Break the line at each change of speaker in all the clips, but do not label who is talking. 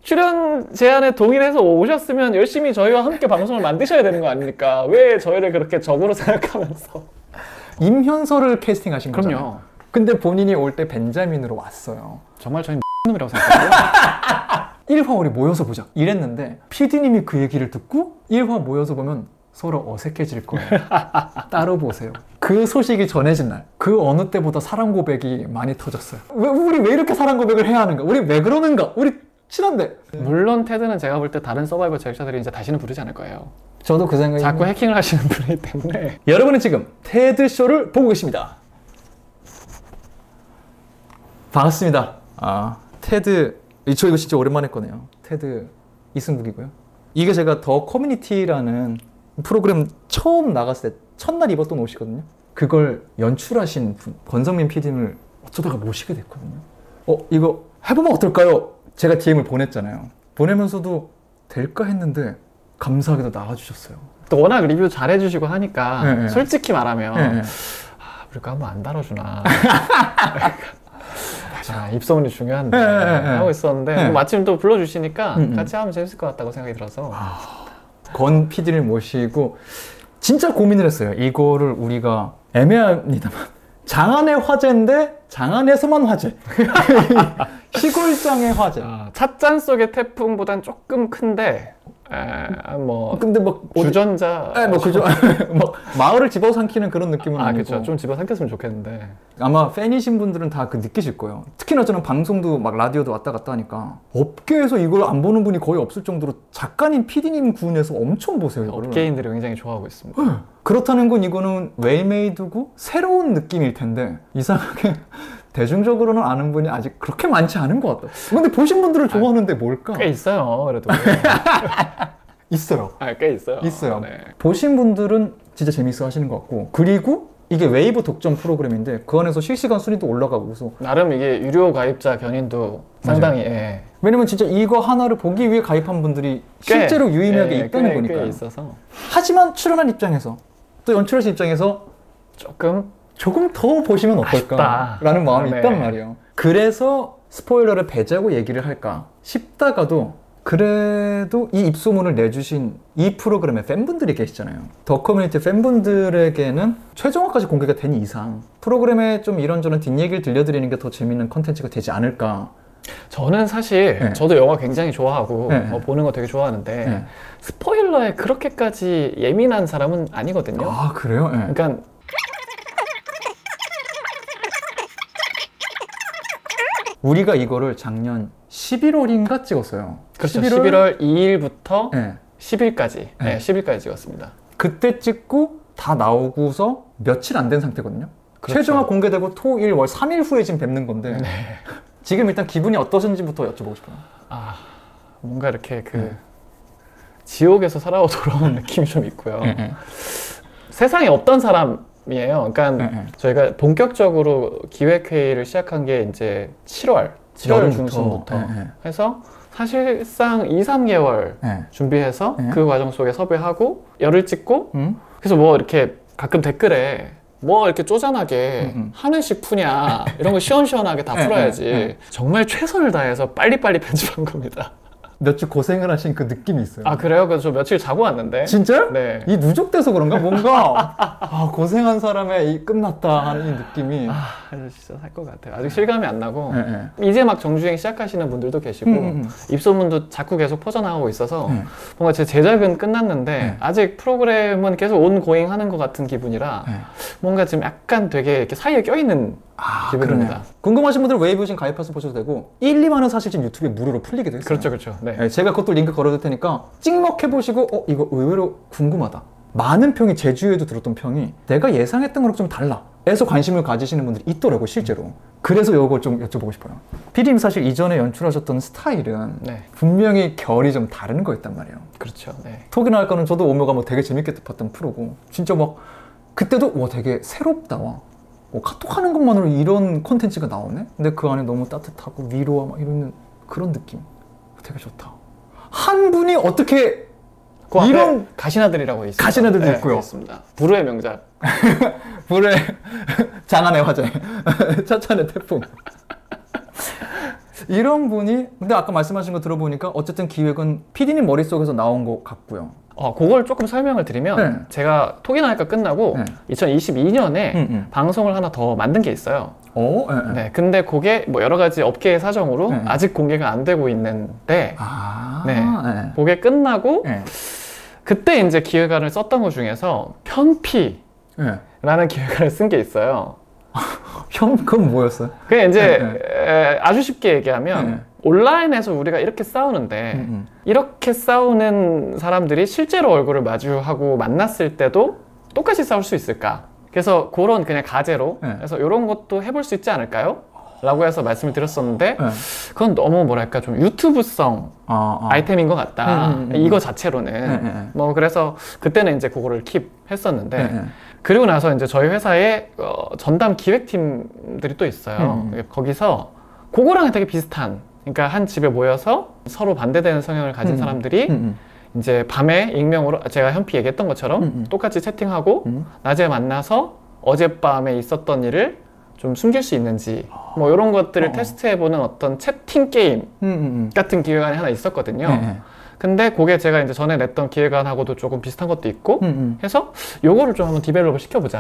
출연 제안에 동의해서 오셨으면 열심히 저희와 함께 방송을 만드셔야 되는 거 아닙니까? 왜 저희를 그렇게 적으로 생각하면서.
임현서를 캐스팅하신
그럼요.
거잖아요. 근데 본인이 올 때 벤자민으로 왔어요.
정말 저희는 놈이라고 생각하고요.
1화 우리 모여서 보자 이랬는데 PD님이 그 얘기를 듣고 1화 모여서 보면 서로 어색해질 거예요. 따로 보세요. 그 소식이 전해진 날, 그 어느 때보다 사랑 고백이 많이 터졌어요. 우리 왜 이렇게 사랑 고백을 해야 하는가? 우리 왜 그러는가? 우리 친한데.
물론 테드는 제가 볼 때 다른 서바이벌 제작자들이 이제 다시는 부르지 않을 거예요.
저도 그 생각이.
자꾸 해킹을 하시는 분이기 때문에.
여러분은 지금 테드쇼를 보고 계십니다. 반갑습니다. 테드, 저 이거 진짜 오랜만에 거네요. 테드 이승국이고요. 이게 제가 더 커뮤니티라는 프로그램 처음 나갔을 때 첫날 입었던 옷이거든요. 그걸 연출하신 분, 권성민 PD님을 어쩌다가 모시게 됐거든요. 이거 해보면 어떨까요? 제가 DM을 보냈잖아요. 보내면서도 될까 했는데 감사하게도 나와주셨어요.
또 워낙 리뷰 잘해주시고 하니까
네, 네.
솔직히 말하면
네.
우리가 한번 안 다뤄주나. 입소문이 중요한데 하고 있었는데 마침 또 불러주시니까 같이 하면 재밌을 것 같다고 생각이 들어서
권 PD를 모시고 진짜 고민을 했어요. 이거를 우리가 애매합니다만 장안의 화제인데 장안에서만 화제. 시골장의 화제.
찻잔 속의 태풍보단 조금 큰데
근데 뭐
주전자
그죠. 뭐 마을을 집어삼키는 그런 느낌은 아니고.
그렇죠. 좀 집어삼켰으면 좋겠는데
아마 팬이신 분들은 다 그 느끼실 거예요. 특히나 저는 방송도 막 라디오도 왔다 갔다 하니까 업계에서 이걸 안 보는 분이 거의 없을 정도로 작가님, PD님 구분해서 엄청 보세요. 이거를.
업계인들이 굉장히 좋아하고 있습니다.
그렇다는 건 이거는 웰메이드고 새로운 느낌일 텐데 이상하게 대중적으로는 아는 분이 아직 그렇게 많지 않은 것 같다. 근데 보신 분들은 좋아하는데 뭘까?
꽤 있어요. 그래도
있어요.
꽤 있어요.
있어요.
네.
보신 분들은 진짜 재밌어 하시는 것 같고, 그리고 이게 웨이브 독점 프로그램인데 그 안에서 실시간 순위도 올라가고
나름 이게 유료 가입자 견인도 상당히
왜냐면 진짜 이거 하나를 보기 위해 가입한 분들이 실제로 유의미하게 있다는 거니까요.
꽤 있어서.
하지만 출연한 입장에서 또 연출하신 입장에서 조금 더 보시면 어떨까라는 마음이 있단 말이에요. 그래서 스포일러를 배제하고 얘기를 할까 싶다가도 그래도 이 입소문을 내주신 이 프로그램의 팬분들이 계시잖아요. 더 커뮤니티 팬분들에게는 최종화까지 공개가 된 이상 프로그램에 좀 이런저런 뒷얘기를 들려드리는 게 더 재밌는 컨텐츠가 되지 않을까.
저는 사실 저도 영화 굉장히 좋아하고 보는 거 되게 좋아하는데 스포일러에 그렇게까지 예민한 사람은 아니거든요.
아 그래요?
그러니까
우리가 이거를 작년 11월인가 찍었어요.
그렇죠. 11월 2일부터 10일까지 10일까지 찍었습니다.
그때 찍고 다 나오고서 며칠 안 된 상태거든요. 그렇죠. 최종화 공개되고 토, 일, 월 3일 후에 지금 뵙는 건데 지금 일단 기분이 어떠신지부터 여쭤보고 싶어요.
뭔가 이렇게 지옥에서 살아오 돌아온 느낌이 좀 있고요. 세상에 없던 사람이에요. 그러니까 저희가 본격적으로 기획회의를 시작한 게 이제 7월 중순부터 해서 사실상 2, 3개월 준비해서 그 과정 속에 섭외하고 열을 찍고 그래서 뭐 이렇게 가끔 댓글에 뭐 이렇게 쪼잔하게 하늘씩 푸냐 이런 거 시원시원하게 다 풀어야지 정말 최선을 다해서 빨리빨리 편집한 겁니다.
몇 주 고생을 하신 그 느낌이 있어요.
그래요? 그래서 저 며칠 자고 왔는데.
진짜요?
네.
이 누적돼서 그런가? 뭔가 고생한 사람의 이 끝났다 하는 이 느낌이
진짜 살 것 같아요. 아직 실감이 안 나고 이제 막 정주행 시작하시는 분들도 계시고 입소문도 자꾸 계속 퍼져나가고 있어서 뭔가 제 제작은 끝났는데 아직 프로그램은 계속 온고잉 하는 것 같은 기분이라 뭔가 지금 약간 되게 이렇게 사이에 껴있는 기분입니다.
그러네. 궁금하신 분들은 웨이브 지금 가입해서 보셔도 되고 1, 2만원 사실 지금 유튜브에 무료로 풀리게 돼 있어요.
그렇죠. 네.
제가 그것도 링크 걸어둘 테니까 찍먹해보시고 이거 의외로 궁금하다. 많은 평이 제주에도 들었던 평이 내가 예상했던 거랑 좀 달라 해서 관심을 가지시는 분들이 있더라고요 실제로. 그래서 이걸 좀 여쭤보고 싶어요. 피디님 사실 이전에 연출하셨던 스타일은 분명히 결이 좀 다른 거였단 말이에요.
그렇죠.
톡이나 할 거는 저도 오묘가 뭐 되게 재밌게 봤던 프로고 진짜 막 그때도 되게 새롭다 카톡 하는 것만으로 이런 콘텐츠가 나오네? 근데 그 안에 너무 따뜻하고 위로와 막 이런 그런 느낌 되게 좋다. 한 분이 어떻게 이런
가시나들이라고 있어요.
가시나들도 있고요.
있습니다. 불후의 명작.
불의 장안의 화제 차찬의 태풍. 이런 분이 근데 아까 말씀하신 거 들어보니까 어쨌든 기획은 PD님 머릿속에서 나온 것 같고요.
그걸 조금 설명을 드리면
네.
제가 톡이나니까 끝나고
네.
2022년에 방송을 하나 더 만든 게 있어요.
네.
네, 근데 그게 뭐 여러 가지 업계의 사정으로
네.
아직 공개가 안 되고 있는데
네.
네. 그게 끝나고
네.
그때 이제 기획안을 썼던 것 중에서 현피라는 기획안을 쓴 게 있어요.
그건 뭐였어요?
그게 이제 아주 쉽게 얘기하면 온라인에서 우리가 이렇게 싸우는데 이렇게 싸우는 사람들이 실제로 얼굴을 마주하고 만났을 때도 똑같이 싸울 수 있을까? 그래서 그런 그냥 가제로 그래서 이런 것도 해볼 수 있지 않을까요? 라고 해서 말씀을 드렸었는데 그건 너무 뭐랄까 좀 유튜브성 아이템인 것 같다. 이거 자체로는 뭐 그래서 그때는 이제 그거를 킵했었는데 그리고 나서 이제 저희 회사에 전담 기획팀들이 또 있어요. 거기서 그거랑 되게 비슷한, 그러니까 한 집에 모여서 서로 반대되는 성향을 가진 사람들이 이제 밤에 익명으로 제가 현피 얘기했던 것처럼 똑같이 채팅하고 낮에 만나서 어젯밤에 있었던 일을 좀 숨길 수 있는지 뭐 이런 것들을 테스트해보는 어떤 채팅 게임 같은 기획안이 하나 있었거든요. 근데 그게 제가 이제 전에 냈던 기획안하고도 조금 비슷한 것도 있고 해서 요거를 좀 한번 디벨롭을 시켜보자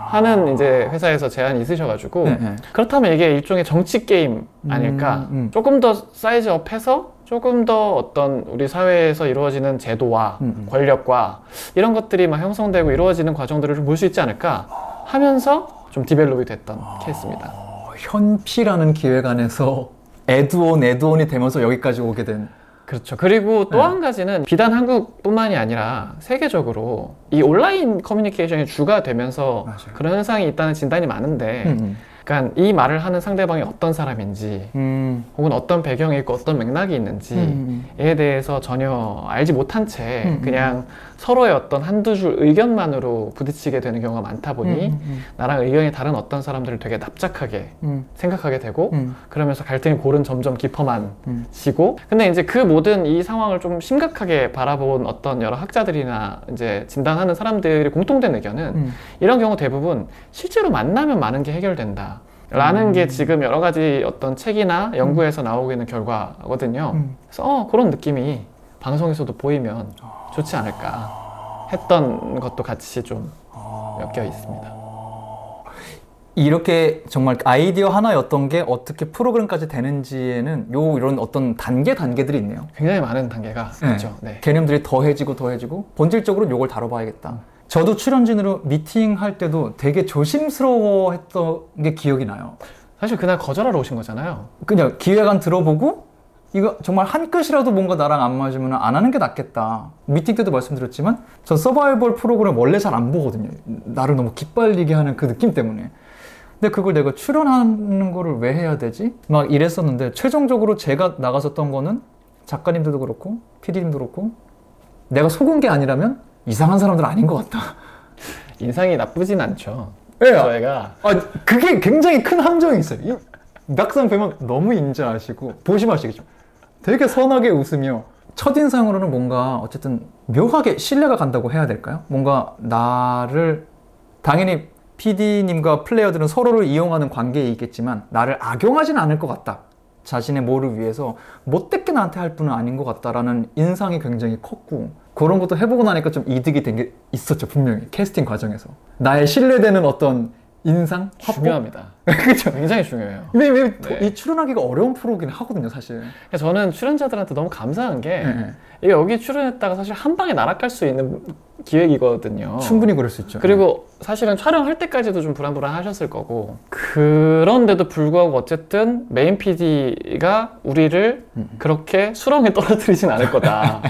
하는 이제 회사에서 제안이 있으셔가지고 그렇다면 이게 일종의 정치 게임 아닐까. 조금 더 사이즈업해서 조금 더 어떤 우리 사회에서 이루어지는 제도와 권력과 이런 것들이 막 형성되고 이루어지는 과정들을 좀 볼 수 있지 않을까 하면서 좀 디벨롭이 됐던 케이스입니다.
현피라는 기획안에서 에드온이 되면서 여기까지 오게 된.
그렇죠. 그리고 또 한 가지는 비단 한국뿐만이 아니라 세계적으로 이 온라인 커뮤니케이션이 주가 되면서
맞아요.
그런 현상이 있다는 진단이 많은데 그러니까 이 말을 하는 상대방이 어떤 사람인지 혹은 어떤 배경이 있고 어떤 맥락이 있는지에 대해서 전혀 알지 못한 채 그냥 서로의 어떤 한두 줄 의견만으로 부딪히게 되는 경우가 많다 보니 나랑 의견이 다른 어떤 사람들을 되게 납작하게 생각하게 되고 그러면서 갈등이 골은 점점 깊어만 지고 근데 이제 그 모든 이 상황을 좀 심각하게 바라본 어떤 여러 학자들이나 이제 진단하는 사람들이 공통된 의견은 이런 경우 대부분 실제로 만나면 많은 게 해결된다 라는 게 지금 여러 가지 어떤 책이나 연구에서 나오고 있는 결과거든요. 그래서 그런 느낌이 방송에서도 보이면 좋지 않을까 했던 것도 같이 좀 엮여 있습니다.
이렇게 정말 아이디어 하나였던 게 어떻게 프로그램까지 되는지에는 이런 어떤 단계들이 있네요.
굉장히 많은 단계가 있죠. 네.
개념들이 더해지고 본질적으로 이걸 다뤄봐야겠다. 저도 출연진으로 미팅할 때도 되게 조심스러워했던 게 기억이 나요.
사실 그날 거절하러 오신 거잖아요.
그냥 기획안 들어보고 이거 정말 한 끗이라도 뭔가 나랑 안 맞으면 안 하는 게 낫겠다. 미팅 때도 말씀드렸지만 전 서바이벌 프로그램 원래 잘 안 보거든요. 나를 너무 기빨리게 하는 그 느낌 때문에. 근데 그걸 내가 출연하는 거를 왜 해야 되지? 막 이랬었는데 최종적으로 제가 나갔었던 거는 작가님들도 그렇고 PD님도 그렇고 내가 속은 게 아니라면 이상한 사람들 아닌 것 같다.
인상이 나쁘진 않죠.
네,
저희가
그게 굉장히 큰 함정이 있어요. 막상 뵈면 너무 인자하시고 보시면 아시겠죠. 되게 선하게 웃으며 첫인상으로는 뭔가 어쨌든 묘하게 신뢰가 간다고 해야 될까요? 뭔가 나를 당연히 PD님과 플레이어들은 서로를 이용하는 관계에 있겠지만 나를 악용하진 않을 것 같다. 자신의 뭐를 위해서 못되게 나한테 할 분은 아닌 것 같다라는 인상이 굉장히 컸고 그런 것도 해보고 나니까 좀 이득이 된 게 있었죠. 분명히 캐스팅 과정에서 나의 신뢰되는 어떤 인상?
중요합니다.
그렇죠.
굉장히 중요해요.
이 출연하기가 어려운 프로긴 하거든요, 사실.
저는 출연자들한테 너무 감사한 게 이게 여기 출연했다가 사실 한 방에 날아갈 수 있는 기획이거든요.
충분히 그럴 수 있죠.
그리고 사실은 촬영할 때까지도 좀 불안불안하셨을 거고 그런데도 불구하고 어쨌든 메인 PD가 우리를 그렇게 수렁에 떨어뜨리진 않을 거다.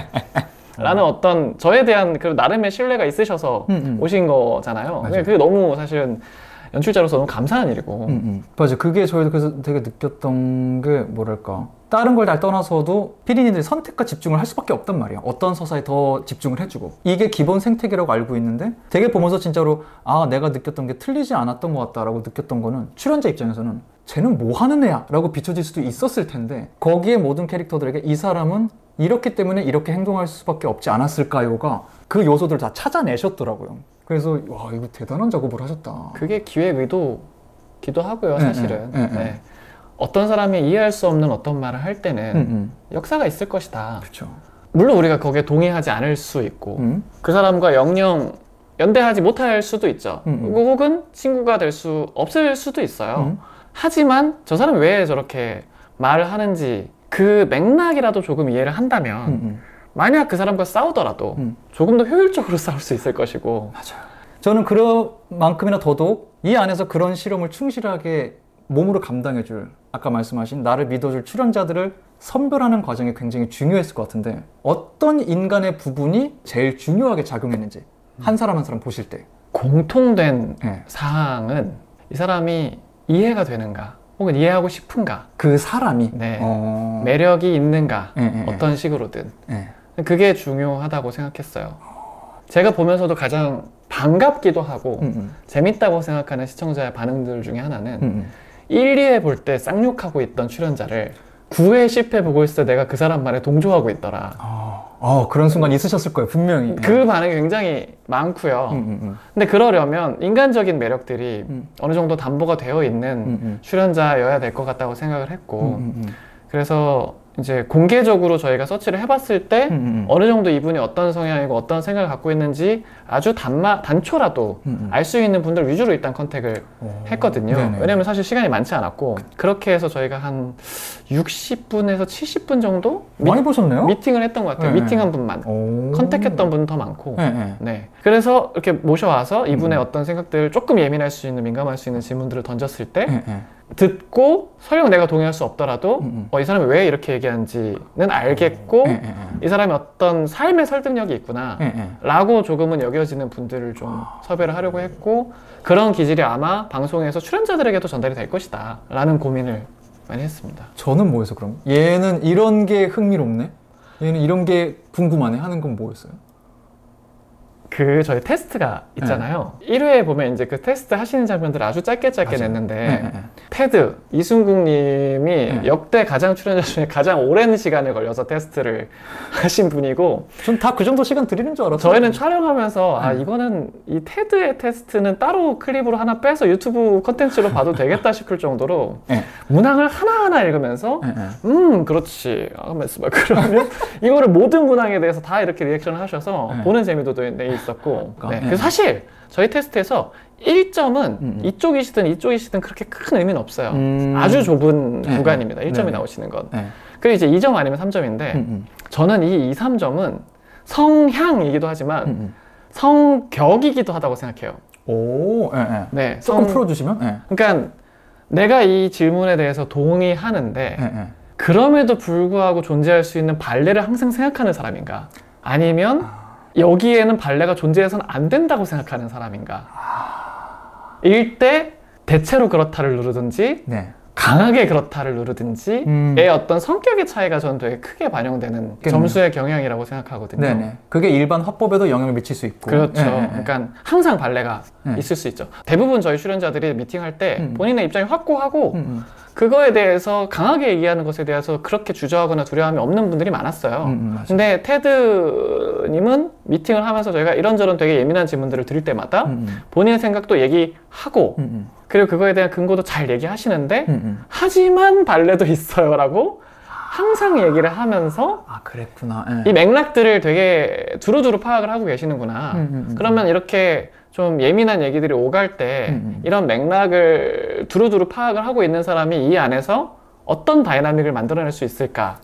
라는 어떤 저에 대한 그 나름의 신뢰가 있으셔서 오신 거잖아요. 그게 너무 사실은 연출자로서 너무 감사한 일이고.
맞아요. 그게 저희도 그래서 되게 느꼈던 게 뭐랄까 다른 걸 다 떠나서도 PD님들이 선택과 집중을 할 수밖에 없단 말이에요. 어떤 서사에 더 집중을 해주고 이게 기본 생태계라고 알고 있는데 되게 보면서 진짜로 내가 느꼈던 게 틀리지 않았던 것 같다라고 느꼈던 거는 출연자 입장에서는 쟤는 뭐 하는 애야? 라고 비춰질 수도 있었을 텐데 거기에 모든 캐릭터들에게 이 사람은 이렇기 때문에 이렇게 행동할 수밖에 없지 않았을까요가 그 요소들을 다 찾아내셨더라고요. 그래서 와 이거 대단한 작업을 하셨다.
그게 기획 의도기도 하고요, 사실은. 네. 어떤 사람이 이해할 수 없는 어떤 말을 할 때는 역사가 있을 것이다.
그쵸.
물론 우리가 거기에 동의하지 않을 수 있고 그 사람과 영영 연대하지 못할 수도 있죠. 혹은 친구가 될 수 없을 수도 있어요. 하지만 저 사람이 왜 저렇게 말을 하는지 그 맥락이라도 조금 이해를 한다면 만약 그 사람과 싸우더라도 조금 더 효율적으로 싸울 수 있을 것이고.
맞아요. 저는 그런 만큼이나 더더욱 이 안에서 그런 실험을 충실하게 몸으로 감당해줄, 아까 말씀하신 나를 믿어줄 출연자들을 선별하는 과정이 굉장히 중요했을 것 같은데, 어떤 인간의 부분이 제일 중요하게 작용했는지 한 사람 한 사람 보실 때
공통된 사항은 이 사람이 이해가 되는가 혹은 이해하고 싶은가,
그 사람이
매력이 있는가, 어떤 식으로든 그게 중요하다고 생각했어요. 제가 보면서도 가장 반갑기도 하고 재밌다고 생각하는 시청자의 반응들 중에 하나는 1, 2회 볼 때 쌍욕하고 있던 출연자를 9회, 10회 보고 있을 때 내가 그 사람 말에 동조하고 있더라.
그런 순간 있으셨을 거예요, 분명히.
그 반응이 굉장히 많고요. 근데 그러려면 인간적인 매력들이 어느 정도 담보가 되어 있는 출연자여야 될 것 같다고 생각을 했고, 그래서 이제 공개적으로 저희가 서치를 해봤을 때 어느 정도 이분이 어떤 성향이고 어떤 생각을 갖고 있는지 아주 단초라도 알 수 있는 분들 위주로 일단 컨택을 했거든요. 네네. 왜냐면 사실 시간이 많지 않았고, 그렇게 해서 저희가 한 60분에서 70분 정도
많이 보셨네요?
미팅을 했던 것 같아요. 미팅한 분만. 컨택했던 분은 더 많고. 네. 그래서 이렇게 모셔와서 이분의 어떤 생각들을 조금 예민할 수 있는, 민감할 수 있는 질문들을 던졌을 때 듣고 설령 내가 동의할 수 없더라도 이 사람이 왜 이렇게 얘기하는지는 알겠고 이 사람이 어떤 삶의 설득력이 있구나 라고 조금은 여겨지는 분들을 좀 섭외를 하려고 했고, 그런 기질이 아마 방송에서 출연자들에게도 전달이 될 것이다 라는 고민을 많이 했습니다.
저는 뭐였어 그럼? 얘는 이런 게 흥미롭네? 얘는 이런 게 궁금하네 하는 건 뭐였어요?
그 저희 테스트가 있잖아요. 1회에 보면 이제 그 테스트 하시는 장면들을 아주 짧게 냈는데 테드 이순국 님이 역대 가장 출연자 중에 가장 오랜 시간을 걸려서 테스트를 하신 분이고,
전 다 그 정도 시간 드리는 줄 알았어요.
저희는 촬영하면서 이거는 이 테드의 테스트는 따로 클립으로 하나 빼서 유튜브 컨텐츠로 봐도 되겠다 싶을 정도로 문항을 하나하나 읽으면서 그렇지 그러면 이거를 모든 문항에 대해서 다 이렇게 리액션을 하셔서 보는 재미도 있었고. 그래서 사실 저희 테스트에서 1점은 이쪽이시든 그렇게 큰 의미는 없어요. 아주 좁은 구간입니다. 1점이 나오시는 건. 그리고 이제 2점 아니면 3점인데 저는 이 2, 3점은 성향이기도 하지만 성격이기도 하다고 생각해요.
네, 조금 풀어주시면?
그러니까 내가 이 질문에 대해서 동의하는데 그럼에도 불구하고 존재할 수 있는 발레를 항상 생각하는 사람인가, 아니면 여기에는 발레가 존재해서는 안 된다고 생각하는 사람인가 일 때 대체로 그렇다를 누르든지 강하게 그렇다를 누르든지의 어떤 성격의 차이가 저는 되게 크게 반영되는 점수의 경향이라고 생각하거든요.
그게 일반 화법에도 영향을 미칠 수 있고.
그렇죠. 그러니까 항상 발레가 있을 수 있죠. 대부분 저희 출연자들이 미팅할 때 본인의 입장이 확고하고 그거에 대해서 강하게 얘기하는 것에 대해서 그렇게 주저하거나 두려움이 없는 분들이 많았어요. 근데 테드님은 미팅을 하면서 저희가 이런저런 되게 예민한 질문들을 드릴 때마다 본인의 생각도 얘기하고 그리고 그거에 대한 근거도 잘 얘기하시는데 하지만 발레도 있어요 라고 항상 얘기를 하면서
그랬구나.
이 맥락들을 되게 두루두루 파악을 하고 계시는구나. 그러면 이렇게 좀 예민한 얘기들이 오갈 때 이런 맥락을 두루두루 파악을 하고 있는 사람이 이 안에서 어떤 다이나믹을 만들어낼 수 있을까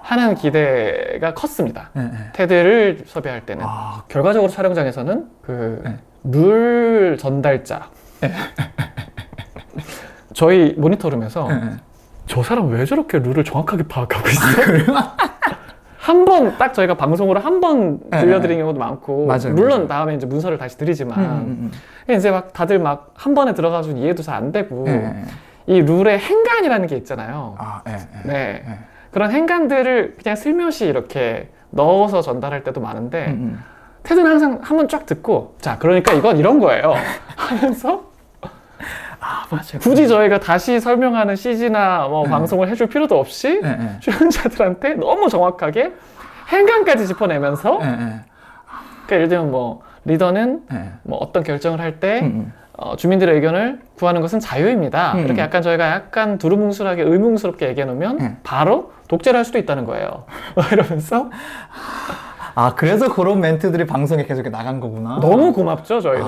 하는 기대가 컸습니다. 테드를 섭외할 때는. 결과적으로 촬영장에서는 룰 전달자 저희 모니터룸에서 저 사람 왜 저렇게 룰을 정확하게 파악하고 있어? 한 번 딱 저희가 방송으로 한 번 들려드리는 경우도 많고, 물론 다음에 이제 문서를 다시 드리지만 이제 막 다들 막 한 번에 들어가서 이해도 잘 안 되고 이 룰의 행간이라는 게 있잖아요. 그런 행간들을 그냥 슬며시 이렇게 넣어서 전달할 때도 많은데 테드는 항상 한 번 쫙 듣고 자 그러니까 이건 이런 거예요 하면서 굳이 저희가 다시 설명하는 CG나 방송을 해줄 필요도 없이 출연자들한테 너무 정확하게 행간까지 짚어내면서 그러니까 예를 들면 리더는 어떤 결정을 할 때 주민들의 의견을 구하는 것은 자유입니다. 이렇게 약간 저희가 약간 두루뭉술하게 의문스럽게 얘기해 놓으면 바로 독재를 할 수도 있다는 거예요. 이러면서
그래서 그런 멘트들이 방송에 계속 나간 거구나.
너무 고맙죠, 저희는.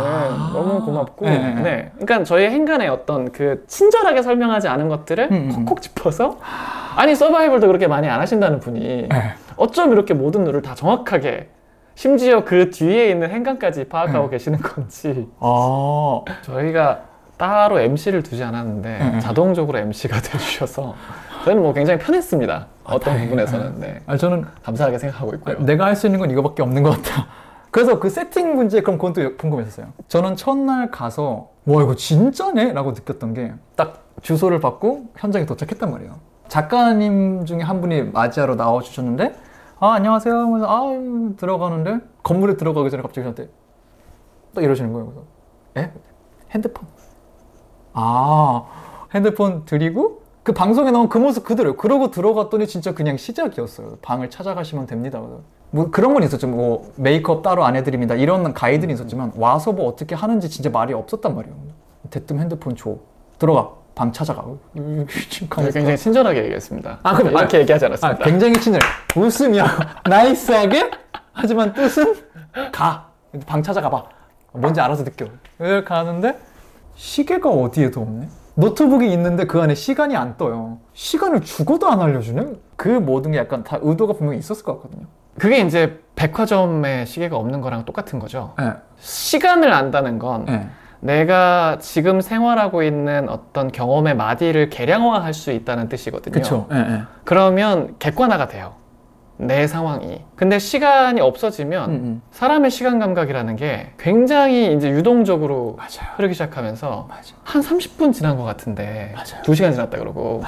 너무 고맙고. 네. 그러니까 저희의 행간에 어떤 그 친절하게 설명하지 않은 것들을 콕콕 짚어서 아니 서바이벌도 그렇게 많이 안 하신다는 분이 어쩜 이렇게 모든 룰을 다 정확하게 심지어 그 뒤에 있는 행간까지 파악하고 계시는 건지. 저희가 따로 MC를 두지 않았는데 자동적으로 MC가 돼주셔서 저는 뭐 굉장히 편했습니다. 어떤 부분에서는. 네.
저는
감사하게 생각하고 있고요.
내가 할 수 있는 건 이거밖에 없는 것 같아. 그래서 그 세팅 문제, 그럼 그건 또 궁금했었어요. 저는 첫날 가서 와 이거 진짜네? 라고 느꼈던 게 딱 주소를 받고 현장에 도착했단 말이에요. 작가님 중에 한 분이 맞이하러 나와주셨는데 안녕하세요 하면서 들어가는데 건물에 들어가기 전에 갑자기 저한테 딱 이러시는 거예요. 그래서 핸드폰. 핸드폰 드리고 그 방송에 나온 그 모습 그대로요. 그러고 들어갔더니 진짜 그냥 시작이었어요. 방을 찾아가시면 됩니다. 뭐 그런 건 있었죠. 뭐 메이크업 따로 안 해드립니다. 이런 가이드는 있었지만 와서 뭐 어떻게 하는지 진짜 말이 없었단 말이에요. 대뜸 핸드폰 줘. 들어가. 방 찾아가.
굉장히 친절하게 얘기했습니다. 그럼 이렇게 얘기하지 않았습니다.
굉장히 친절해. 웃으며 나이스하게 하지만 뜻은 가. 방 찾아가봐. 뭔지 알아서 느껴. 이렇게 가는데 시계가 어디에도 없네. 노트북이 있는데 그 안에 시간이 안 떠요. 시간을 주고도 안 알려주네? 그 모든 게 약간 다 의도가 분명히 있었을 것 같거든요.
그게 이제 백화점에 시계가 없는 거랑 똑같은 거죠. 시간을 안다는 건 내가 지금 생활하고 있는 어떤 경험의 마디를 계량화할 수 있다는 뜻이거든요.
그쵸.
그러면 객관화가 돼요. 내 상황이. 근데 시간이 없어지면 사람의 시간 감각이라는 게 굉장히 이제 유동적으로 흐르기 시작하면서 한 30분 지난 것 같은데 2시간 지났다 그러고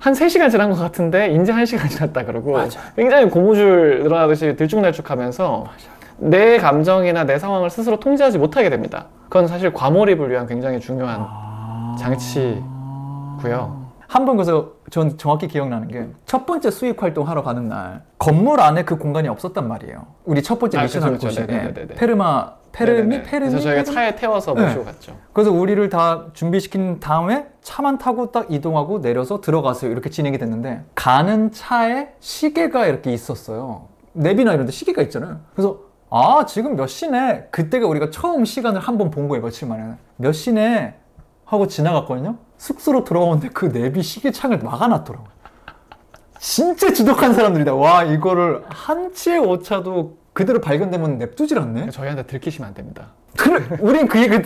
한 3시간 지난 것 같은데 이제 1시간 지났다 그러고 굉장히 고무줄 늘어나듯이 들쭉날쭉하면서 내 감정이나 내 상황을 스스로 통제하지 못하게 됩니다. 그건 사실 과몰입을 위한 굉장히 중요한 장치고요.
한 번 그래서 전 정확히 기억나는 게 첫 번째 수익 활동 하러 가는 날 건물 안에 그 공간이 없었단 말이에요. 우리 첫 번째 미션 하는 곳이 페르미?
그래서 저희가 차에 태워서 모시고 갔죠.
그래서 우리를 다 준비시킨 다음에 차만 타고 딱 이동하고 내려서 들어가세요. 이렇게 진행이 됐는데 가는 차에 시계가 이렇게 있었어요. 내비나 이런 데 시계가 있잖아요. 그래서 지금 몇 시네. 그때가 우리가 처음 시간을 한 번 본 거예요. 며칠 만에. 몇 시네 하고 지나갔거든요. 숙소로 들어오는데 그 내비 시계 창을 막아놨더라고요. 진짜 지독한 사람들이다. 와, 이거를 한 치의 오차도 그대로 발견되면 냅두질 않네.
저희한테 들키시면 안 됩니다.
그래, 우린 그 얘기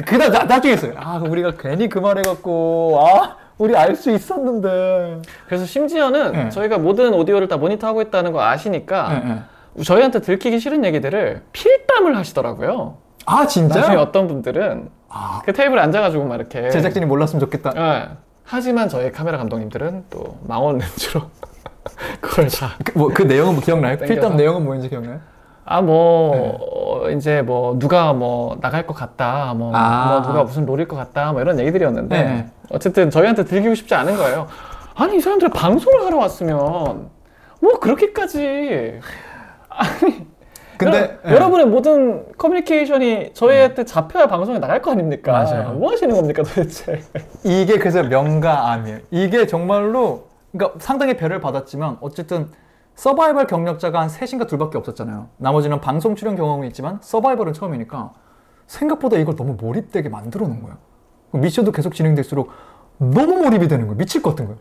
나중에 했어요. 우리가 괜히 그 말해갖고 우리 알 수 있었는데.
그래서 심지어는 저희가 모든 오디오를 다 모니터하고 있다는 거 아시니까 저희한테 들키기 싫은 얘기들을 필담을 하시더라고요.
진짜요?
나중에 어떤 분들은 그 테이블에 앉아가지고 막 이렇게
제작진이 몰랐으면 좋겠다.
하지만 저희 카메라 감독님들은 또 망원 렌즈로 그걸 다
그 내용은 기억나요? 필담 내용은 뭐인지 기억나요?
이제 누가 나갈 것 같다, 누가 무슨 롤일 것 같다, 이런 얘기들이었는데 어쨌든 저희한테 들키고 싶지 않은 거예요. 아니 이 사람들 방송을 하러 왔으면 그렇게까지
근데
여러분의 모든 커뮤니케이션이 저희한테 잡혀야 방송에 나갈 거 아닙니까?
맞아요.
뭐 하시는 겁니까 도대체?
이게 그래서 명과 암이에요. 이게 정말로 그러니까 상당히 배려를 받았지만 어쨌든 서바이벌 경력자가 한 3인가 2밖에 없었잖아요. 나머지는 방송 출연 경험이 있지만 서바이벌은 처음이니까 생각보다 이걸 너무 몰입되게 만들어 놓은 거예요. 미션도 계속 진행될수록 너무 몰입이 되는 거예요. 미칠 것 같은 거예요.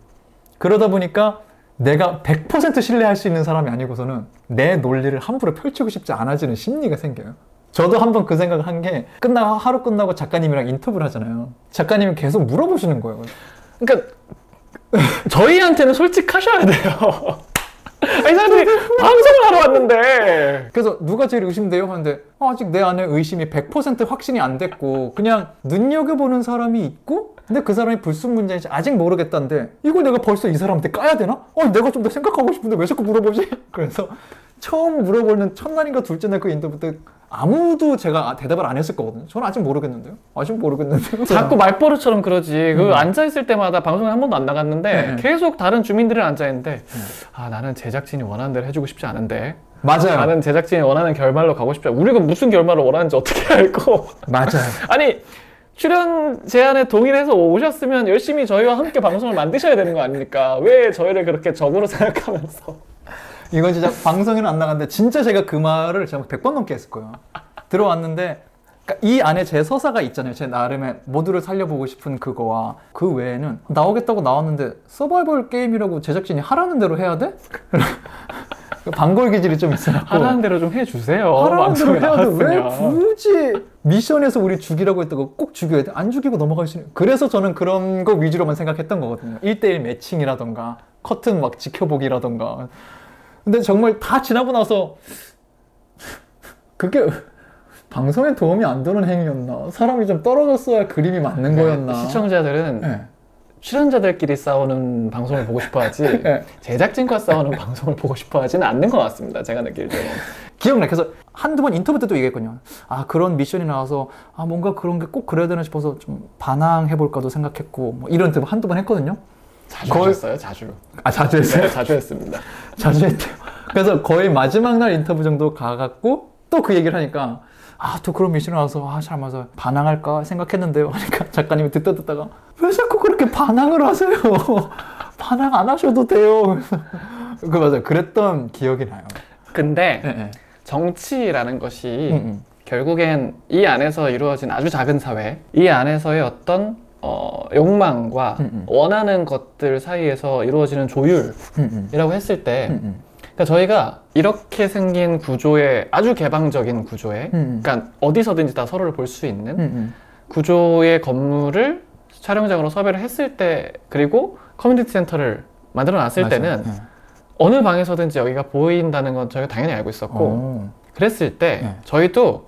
그러다 보니까 내가 100% 신뢰할 수 있는 사람이 아니고서는 내 논리를 함부로 펼치고 싶지 않아지는 심리가 생겨요. 저도 한번 그 생각을 한 게 하루 끝나고 작가님이랑 인터뷰를 하잖아요. 작가님이 계속 물어보시는 거예요.
그러니까 저희한테는 솔직하셔야 돼요. 이 사람들이 방송을 하러 왔는데.
그래서 누가 제일 의심돼요? 하는데 아직 내 안에 의심이 100% 확신이 안 됐고 그냥 눈여겨보는 사람이 있고 근데 그 사람이 불순 문제인지 아직 모르겠다는데 이걸 내가 벌써 이 사람한테 까야 되나? 내가 좀 더 생각하고 싶은데 왜 자꾸 물어보지? 그래서 처음 물어보는 첫날인가 둘째 날 그 인터뷰 때 아무도 제가 대답을 안 했을 거거든요. 저는 아직 모르겠는데요.
자꾸 말버릇처럼 그러지. 앉아있을 때마다 방송에 한 번도 안 나갔는데 계속 다른 주민들이 앉아있는데 나는 제작진이 원하는 대로 해주고 싶지 않은데
맞아요.
나는 제작진이 원하는 결말로 가고 싶지 않아. 우리가 무슨 결말을 원하는지 어떻게 알고.
맞아요.
아니 출연 제안에 동의해서 오셨으면 열심히 저희와 함께 방송을 만드셔야 되는 거 아닙니까? 왜 저희를 그렇게 적으로 생각하면서.
이건 진짜 방송에는 안 나갔는데 진짜 제가 그 말을 제가 100번 넘게 했을 거예요. 들어왔는데 그러니까 이 안에 제 서사가 있잖아요. 제 나름의 모두를 살려보고 싶은 그거와 그 외에는 나오겠다고 나왔는데 서바이벌 게임이라고 제작진이 하라는 대로 해야 돼? 방골 기질이 좀 있어요.
하라는 대로 좀 해주세요.
하라는 대로 해야 돼. 왜 굳이 미션에서 우리 죽이라고 했다고 꼭 죽여야 돼? 안 죽이고 넘어갈 수 있는. 그래서 저는 그런 거 위주로만 생각했던 거거든요. 1대1 매칭이라던가 커튼 막 지켜보기라던가. 근데 정말 다 지나고 나서 그게 방송에 도움이 안 되는 행위였나? 사람이 좀 떨어졌어야 그림이 맞는 거였나?
시청자들은 네. 출연자들끼리 싸우는 방송을 보고 싶어 하지 네. 제작진과 싸우는 방송을 보고 싶어 하지는 않는 것 같습니다. 제가 느낄 때는.
기억나. 그래서 한두 번 인터뷰 때도 얘기했거든요. 아, 그런 미션이 나와서 아, 뭔가 그런 게 꼭 그래야 되나 싶어서 좀 반항해볼까도 생각했고 뭐 이런 인터뷰 한두 번 했거든요.
자주 하셨어요? 자주.
아, 자주 했어요?
네, 자주 했습니다.
자주 했대요. 그래서 거의 마지막 날 인터뷰 정도 가갖고 또 그 얘기를 하니까 아, 또 그런 미션이 나와서 아, 잘 맞아. 반항할까 생각했는데요. 하니까 작가님이 듣다가 왜 자꾸 그렇게 반항을 하세요? 반항 안 하셔도 돼요. 그 맞아요. 그랬던 기억이 나요.
근데 네. 정치라는 것이 결국엔 이 안에서 이루어진 아주 작은 사회, 이 안에서의 어떤 욕망과 원하는 것들 사이에서 이루어지는 조율이라고 했을 때 그러니까 저희가 이렇게 생긴 구조의 아주 개방적인 구조에 그러니까 어디서든지 다 서로를 볼 수 있는 구조의 건물을 촬영장으로 섭외를 했을 때 그리고 커뮤니티 센터를 만들어 놨을 때는 어느 방에서든지 여기가 보인다는 건 저희가 당연히 알고 있었고 그랬을 때 저희도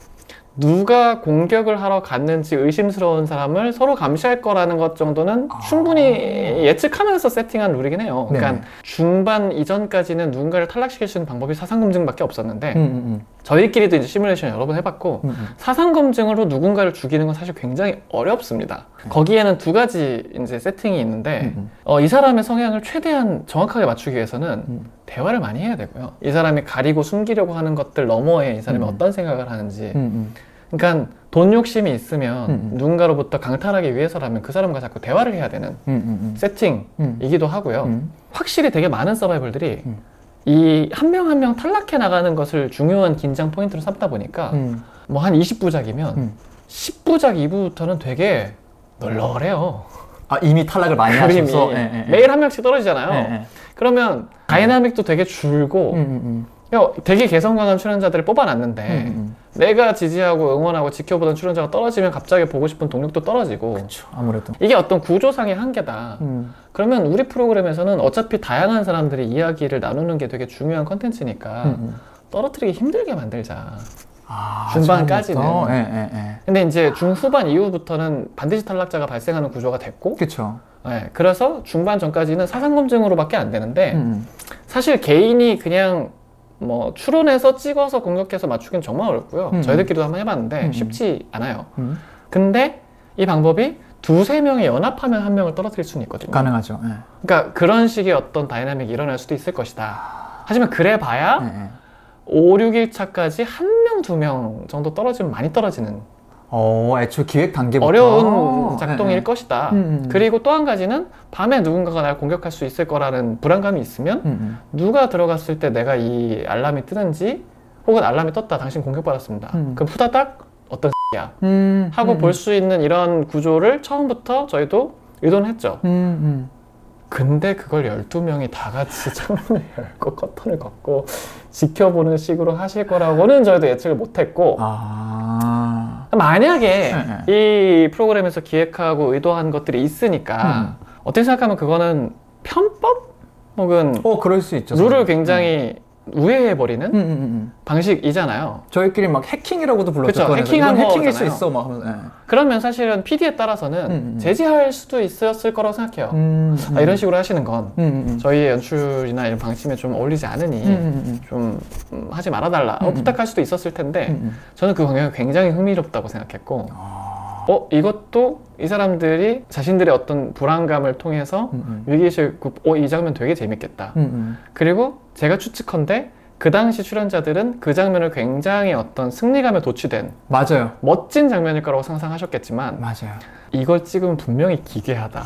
누가 공격을 하러 갔는지 의심스러운 사람을 서로 감시할 거라는 것 정도는 충분히 예측하면서 세팅한 룰이긴 해요. 그러니까 중반 이전까지는 누군가를 탈락시킬 수 있는 방법이 사상검증밖에 없었는데 저희끼리도 이제 시뮬레이션 여러 번 해봤고 사상검증으로 누군가를 죽이는 건 사실 굉장히 어렵습니다. 거기에는 두 가지 이제 세팅이 있는데 이 사람의 성향을 최대한 정확하게 맞추기 위해서는 대화를 많이 해야 되고요. 이 사람이 가리고 숨기려고 하는 것들 너머에 이 사람이 어떤 생각을 하는지 그러니까 돈 욕심이 있으면 누군가로부터 강탈하기 위해서라면 그 사람과 자꾸 대화를 해야 되는 세팅이기도 하고요. 확실히 되게 많은 서바이벌들이 이 한 명 한 명 탈락해 나가는 것을 중요한 긴장 포인트로 삼다 보니까 뭐 한 20부작이면 10부작 이후부터는 되게 널널해요.
아, 이미 탈락을 많이 하셔서
매일 한 명씩 떨어지잖아요. 그러면 다이나믹도 되게 줄고 되게 개성 강한 출연자들을 뽑아놨는데 내가 지지하고 응원하고 지켜보던 출연자가 떨어지면 갑자기 보고 싶은 동력도 떨어지고
그쵸, 아무래도
이게 어떤 구조상의 한계다. 그러면 우리 프로그램에서는 어차피 다양한 사람들이 이야기를 나누는 게 되게 중요한 컨텐츠니까 떨어뜨리기 힘들게 만들자. 중반까지는. 근데 이제 중후반 이후부터는 반드시 탈락자가 발생하는 구조가 됐고
그쵸.
네, 그래서 중반 전까지는 사상검증으로밖에 안 되는데 사실 개인이 그냥 뭐 추론해서 찍어서 공격해서 맞추기는 정말 어렵고요. 저희들끼리도 한번 해봤는데 쉽지 않아요. 근데 이 방법이 두세 명이 연합하면 한 명을 떨어뜨릴 수는 있거든요.
가능하죠.
그러니까 그런 식의 어떤 다이나믹이 일어날 수도 있을 것이다. 하지만 그래봐야 5, 6일차까지 한 명, 두 명 정도 떨어지면 많이 떨어지는
애초 기획 단계부터
어려운 작동일 것이다. 그리고 또 한 가지는 밤에 누군가가 날 공격할 수 있을 거라는 불안감이 있으면 누가 들어갔을 때 내가 이 알람이 뜨는지 혹은 알람이 떴다 당신 공격받았습니다. 그럼 후다닥 어떤 야 하고 볼 수 있는 이런 구조를 처음부터 저희도 의도는 했죠. 근데 그걸 12명이 다 같이 창문을 열고 커튼을 걷고 지켜보는 식으로 하실 거라고는 저희도 예측을 못했고 만약에 이 프로그램에서 기획하고 의도한 것들이 있으니까 어떻게 생각하면 그거는 편법? 혹은
그럴 수 있죠.
룰을 굉장히 우회해버리는 방식이잖아요.
저희끼리 막 해킹이라고도 불렀죠.
그쵸, 해킹한
해킹일 수 있어 막 하면서.
그러면 사실은 PD에 따라서는 제지할 수도 있었을 거라고 생각해요. 이런 식으로 하시는 건 저희의 연출이나 이런 방침에 좀 어울리지 않으니 좀 하지 말아달라 부탁할 수도 있었을 텐데 저는 그 방향이 굉장히 흥미롭다고 생각했고 이것도 이 사람들이 자신들의 어떤 불안감을 통해서 위기의식 이 장면 되게 재밌겠다. 그리고 제가 추측컨대 그 당시 출연자들은 그 장면을 굉장히 어떤 승리감에 도취된
맞아요.
멋진 장면일 거라고 상상하셨겠지만
맞아요.
이걸 찍으면 분명히 기괴하다.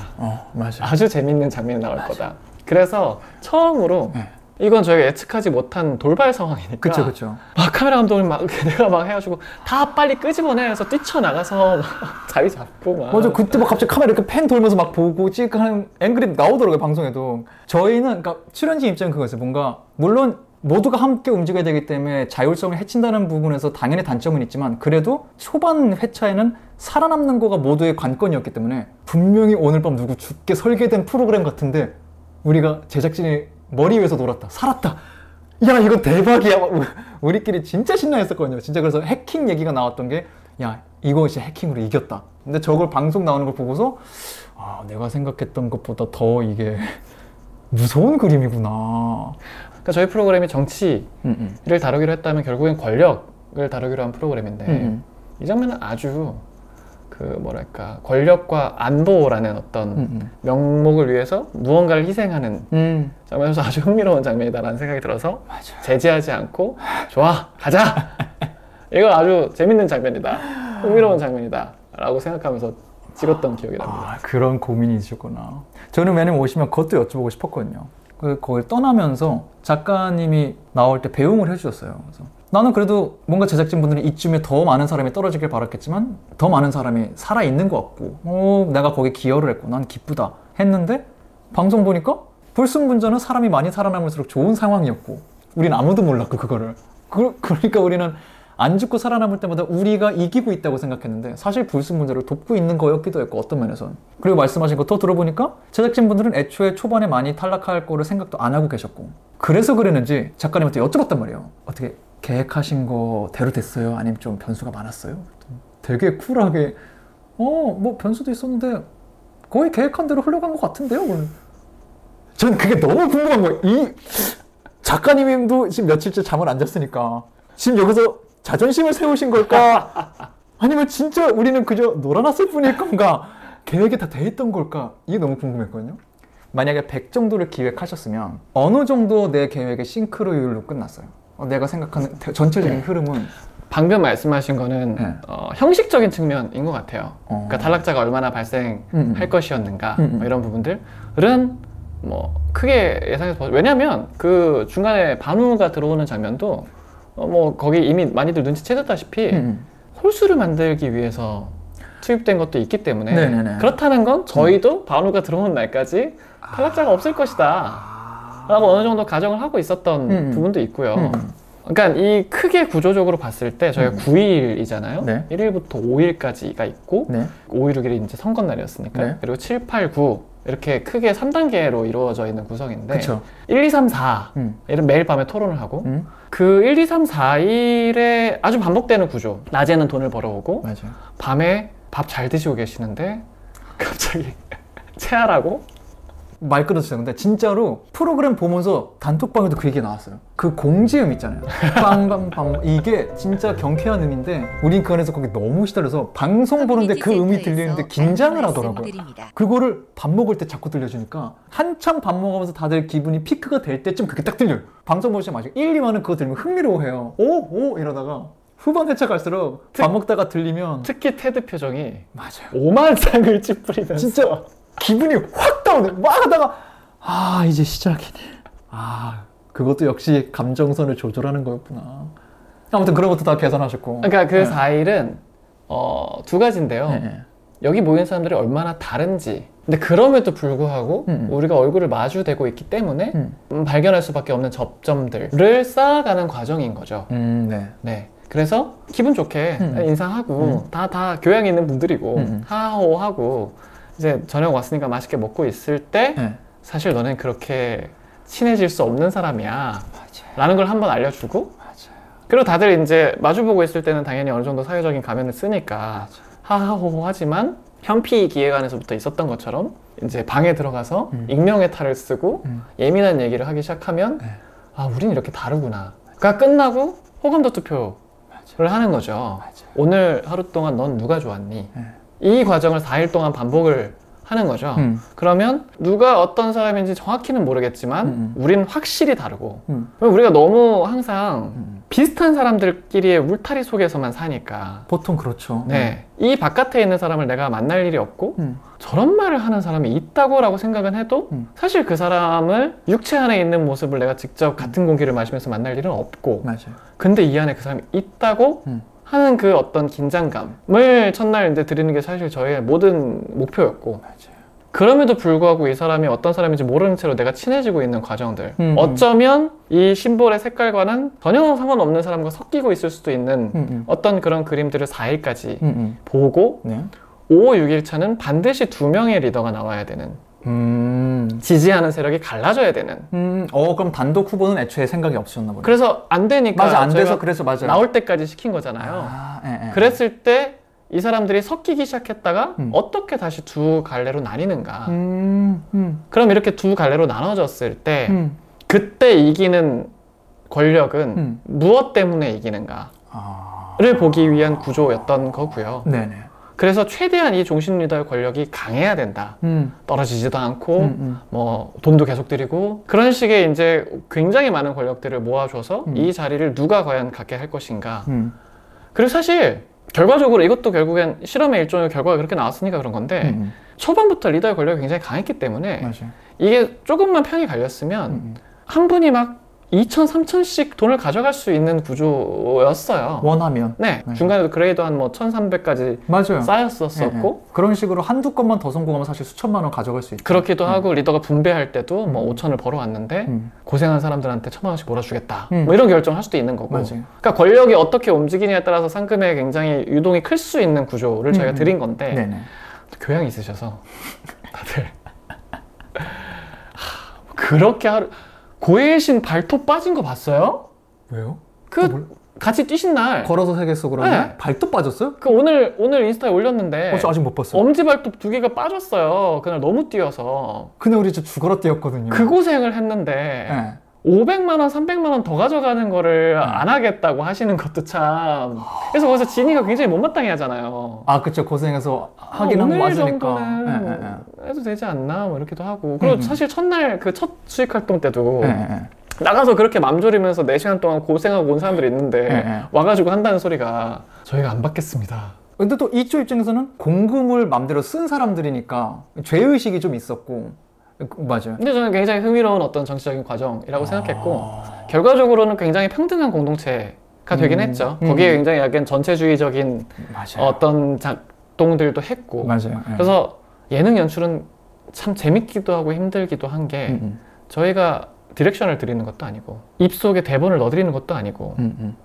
맞아요.
아주 재밌는 장면이 나올 거다. 그래서 처음으로 이건 저희가 예측하지 못한 돌발 상황이니까
그쵸.
막 카메라 감독님 막 내가 막 해가지고 다 빨리 끄집어내서 뛰쳐나가서 자리 잡고 막
맞아. 그때 막 갑자기 카메라 이렇게 팬 돌면서 막 보고 찍는 앵글이 나오더라고요, 방송에도. 저희는 그러니까 출연진 입장은 그거였어요. 뭔가 물론 모두가 함께 움직여야 되기 때문에 자율성을 해친다는 부분에서 당연히 단점은 있지만 그래도 초반 회차에는 살아남는 거가 모두의 관건이었기 때문에 분명히 오늘 밤 누구 죽게 설계된 프로그램 같은데 우리가 제작진이 머리 위에서 놀았다. 살았다. 야, 이거 대박이야. 우리끼리 진짜 신나했었거든요. 진짜 그래서 해킹 얘기가 나왔던 게 야, 이거 진짜 해킹으로 이겼다. 근데 저걸 방송 나오는 걸 보고서 아, 내가 생각했던 것보다 더 이게 무서운 그림이구나.
그러니까 저희 프로그램이 정치를 다루기로 했다면 결국엔 권력을 다루기로 한 프로그램인데 이 장면은 아주 그 뭐랄까 권력과 안보라는 어떤 명목을 위해서 무언가를 희생하는 장면에서 아주 흥미로운 장면이다라는 생각이 들어서
맞아.
제지하지 않고 좋아 가자 이거 아주 재밌는 장면이다 흥미로운 장면이다 라고 생각하면서 찍었던 기억이 납니다.
그런 고민이 있었구나. 저는 왜냐면 오시면 그것도 여쭤보고 싶었거든요. 거길 떠나면서 작가님이 나올 때 배웅을 해주셨어요. 그래서 나는 그래도 뭔가 제작진분들이 이쯤에 더 많은 사람이 떨어지길 바랐겠지만 더 많은 사람이 살아있는 것 같고 내가 거기에 기여를 했고 난 기쁘다 했는데 방송 보니까 불순분자는 사람이 많이 살아남을수록 좋은 상황이었고 우리는 아무도 몰랐고 그거를 그러니까 우리는 안 죽고 살아남을 때마다 우리가 이기고 있다고 생각했는데 사실 불순분자를 돕고 있는 거였기도 했고 어떤 면에선 그리고 말씀하신 거 더 들어보니까 제작진분들은 애초에 초반에 많이 탈락할 거를 생각도 안 하고 계셨고 그래서 그랬는지 작가님한테 여쭤봤단 말이에요. 어떻게 계획하신 거대로 됐어요? 아니면 좀 변수가 많았어요? 되게 쿨하게 뭐 변수도 있었는데 거의 계획한 대로 흘러간 것 같은데요? 전 그게 너무 궁금한 거예요. 이 작가님도 지금 며칠째 잠을 안 잤으니까 지금 여기서 자존심을 세우신 걸까? 아니면 진짜 우리는 그저 놀아놨을 뿐일 건가? 계획이 다 돼 있던 걸까? 이게 너무 궁금했거든요. 만약에 100 정도를 기획하셨으면 어느 정도 내 계획의 싱크로율로 끝났어요? 내가 생각하는 전체적인 흐름은
방금 말씀하신 거는 형식적인 측면인 것 같아요. 그러니까 탈락자가 얼마나 발생할 것이었는가 뭐 이런 부분들은 뭐 크게 예상해서 왜냐하면 그 중간에 반우가 들어오는 장면도 뭐 거기 이미 많이들 눈치채셨다시피 홀수를 만들기 위해서 투입된 것도 있기 때문에
네네네.
그렇다는 건 저희도 반우가 들어오는 날까지 탈락자가 없을 것이다 라고 어느 정도 가정을 하고 있었던 부분도 있고요. 그러니까 이 크게 구조적으로 봤을 때 저희가 9일이잖아요.
네.
1일부터 5일까지가 있고
네.
5, 6, 6일이 이제 선거날이었으니까
네.
그리고 7, 8, 9 이렇게 크게 3단계로 이루어져 있는 구성인데
그쵸.
1, 2, 3, 4 이런 매일 밤에 토론을 하고 그 1, 2, 3, 4일에 아주 반복되는 구조. 낮에는 돈을 벌어오고
맞아요.
밤에 밥 잘 드시고 계시는데 갑자기 체하라고
말 끊어주세요. 근데 진짜로 프로그램 보면서 단톡방에도 그 얘기 나왔어요. 그 공지음 있잖아요. 빵빵빵 이게 진짜 경쾌한 음인데 우린 그 안에서 거기 너무 시달려서 방송 보는데 그 음이 들리는데 긴장을 하더라고요. 그거를 밥 먹을 때 자꾸 들려주니까 한참 밥 먹으면서 다들 기분이 피크가 될 때쯤 그게 딱 들려요. 방송 보시면 아시고 1, 2만은 그거 들으면 흥미로워해요. 오 이러다가 후반 회차 갈수록 밥 먹다가 들리면
특히 테드 표정이
맞아요.
오만장을 찌푸리면서
진짜 기분이 확 다운해. 막 하다가 이제 시작이네. 그것도 역시 감정선을 조절하는 거였구나. 아무튼 그런 것도 다 계산하셨고.
그러니까 그 4일은 두 가지인데요.
네.
여기 모인 사람들이 얼마나 다른지. 근데 그럼에도 불구하고 우리가 얼굴을 마주대고 있기 때문에 발견할 수밖에 없는 접점들을 쌓아가는 과정인 거죠. 네. 그래서 기분 좋게 인사하고 다 교양 있는 분들이고 하하호하고 이제 저녁 왔으니까 맛있게 먹고 있을 때 사실 너는 그렇게 친해질 수 없는 사람이야 라는 걸 한번 알려주고 그리고 다들 이제 마주보고 있을 때는 당연히 어느 정도 사회적인 가면을 쓰니까 하하호호 하지만 현피 기획안에서부터 있었던 것처럼 이제 방에 들어가서 익명의 탈을 쓰고 예민한 얘기를 하기 시작하면 우린 이렇게 다르구나. 그러니까 끝나고 호감도 투표를 하는 거죠. 오늘 하루 동안 넌 누가 좋았니? 이 과정을 4일 동안 반복을 하는 거죠. 그러면 누가 어떤 사람인지 정확히는 모르겠지만 우리는 확실히 다르고 우리가 너무 항상 비슷한 사람들끼리의 울타리 속에서만 사니까
보통 그렇죠.
네, 이 바깥에 있는 사람을 내가 만날 일이 없고 저런 말을 하는 사람이 있다고 라고 생각은 해도 사실 그 사람을 육체 안에 있는 모습을 내가 직접 같은 공기를 마시면서 만날 일은 없고
맞아요.
근데 이 안에 그 사람이 있다고 하는 그 어떤 긴장감을 첫날 이제 드리는 게 사실 저의 모든 목표였고
맞아요.
그럼에도 불구하고 이 사람이 어떤 사람인지 모르는 채로 내가 친해지고 있는 과정들 어쩌면 이 심볼의 색깔과는 전혀 상관없는 사람과 섞이고 있을 수도 있는 어떤 그런 그림들을 4일까지 보고
네.
5, 6일차는 반드시 2명의 리더가 나와야 되는 지지하는 세력이 갈라져야 되는
그럼 단독 후보는 애초에 생각이 없으셨나 보네요.
그래서 안 되니까
맞아, 안 돼서 그래서 맞아요.
나올 때까지 시킨 거잖아요. 그랬을 때 이 사람들이 섞이기 시작했다가 어떻게 다시 두 갈래로 나뉘는가. 그럼 이렇게 두 갈래로 나눠졌을 때 그때 이기는 권력은 무엇 때문에 이기는가를 보기 위한 구조였던 거고요.
네네.
그래서 최대한 이 종신 리더의 권력이 강해야 된다. 떨어지지도 않고 뭐 돈도 계속 드리고 그런 식의 이제 굉장히 많은 권력들을 모아줘서 이 자리를 누가 과연 갖게 할 것인가. 그리고 사실 결과적으로 이것도 결국엔 실험의 일종의 결과가 그렇게 나왔으니까 그런 건데 초반부터 리더의 권력이 굉장히 강했기 때문에
맞아요.
이게 조금만 편이 갈렸으면 한 분이 막 2천, 3천씩 돈을 가져갈 수 있는 구조였어요.
원하면.
네. 중간에도 그레이도 한 뭐 1,300까지
맞아요.
쌓였었고
그런 식으로 한두 건만 더 성공하면 사실 수천만 원 가져갈 수 있죠.
그렇기도 하고 리더가 분배할 때도 뭐 5천을 벌어왔는데 고생한 사람들한테 1,000만 원씩 몰아주겠다. 뭐 이런 결정을 할 수도 있는 거고.
맞아요.
그러니까 권력이 어떻게 움직이냐에 따라서 상금에 굉장히 유동이 클 수 있는 구조를 저희가 드린 건데
네네.
교양이 있으셔서 다들 그렇게 고해의 신 발톱 빠진 거 봤어요?
왜요?
같이 뛰신 날
걸어서 세계 속으로
네.
발톱 빠졌어요?
오늘 인스타에 올렸는데
저 아직 못 봤어요.
엄지 발톱 2개가 빠졌어요. 그날 너무 뛰어서.
그날 우리 진짜 죽어라 뛰었거든요.
그 고생을 했는데
네.
500만 원, 300만 원 더 가져가는 거를 안 하겠다고 하시는 것도 참. 그래서 거기서 진이가 굉장히 못마땅해 하잖아요.
그쵸. 고생해서 하긴 한 거 맞으니까.
정도는 해도 되지 않나 뭐 이렇게도 하고. 그리고 사실 첫날 그 첫 수익 활동 때도 나가서 그렇게 맘 졸이면서 4시간 동안 고생하고 온 사람들이 있는데 와가지고 한다는 소리가 저희가 안 받겠습니다.
근데 또 이쪽 입장에서는 공금을 맘대로 쓴 사람들이니까 죄의식이 좀 있었고. 맞아요.
근데 저는 굉장히 흥미로운 어떤 정치적인 과정이라고 생각했고 결과적으로는 굉장히 평등한 공동체가 되긴 했죠. 거기에 굉장히 약간 전체주의적인 어떤 작동들도 했고
맞아요.
그래서 예능 연출은 참 재밌기도 하고 힘들기도 한 게 저희가 디렉션을 드리는 것도 아니고 입속에 대본을 넣어드리는 것도 아니고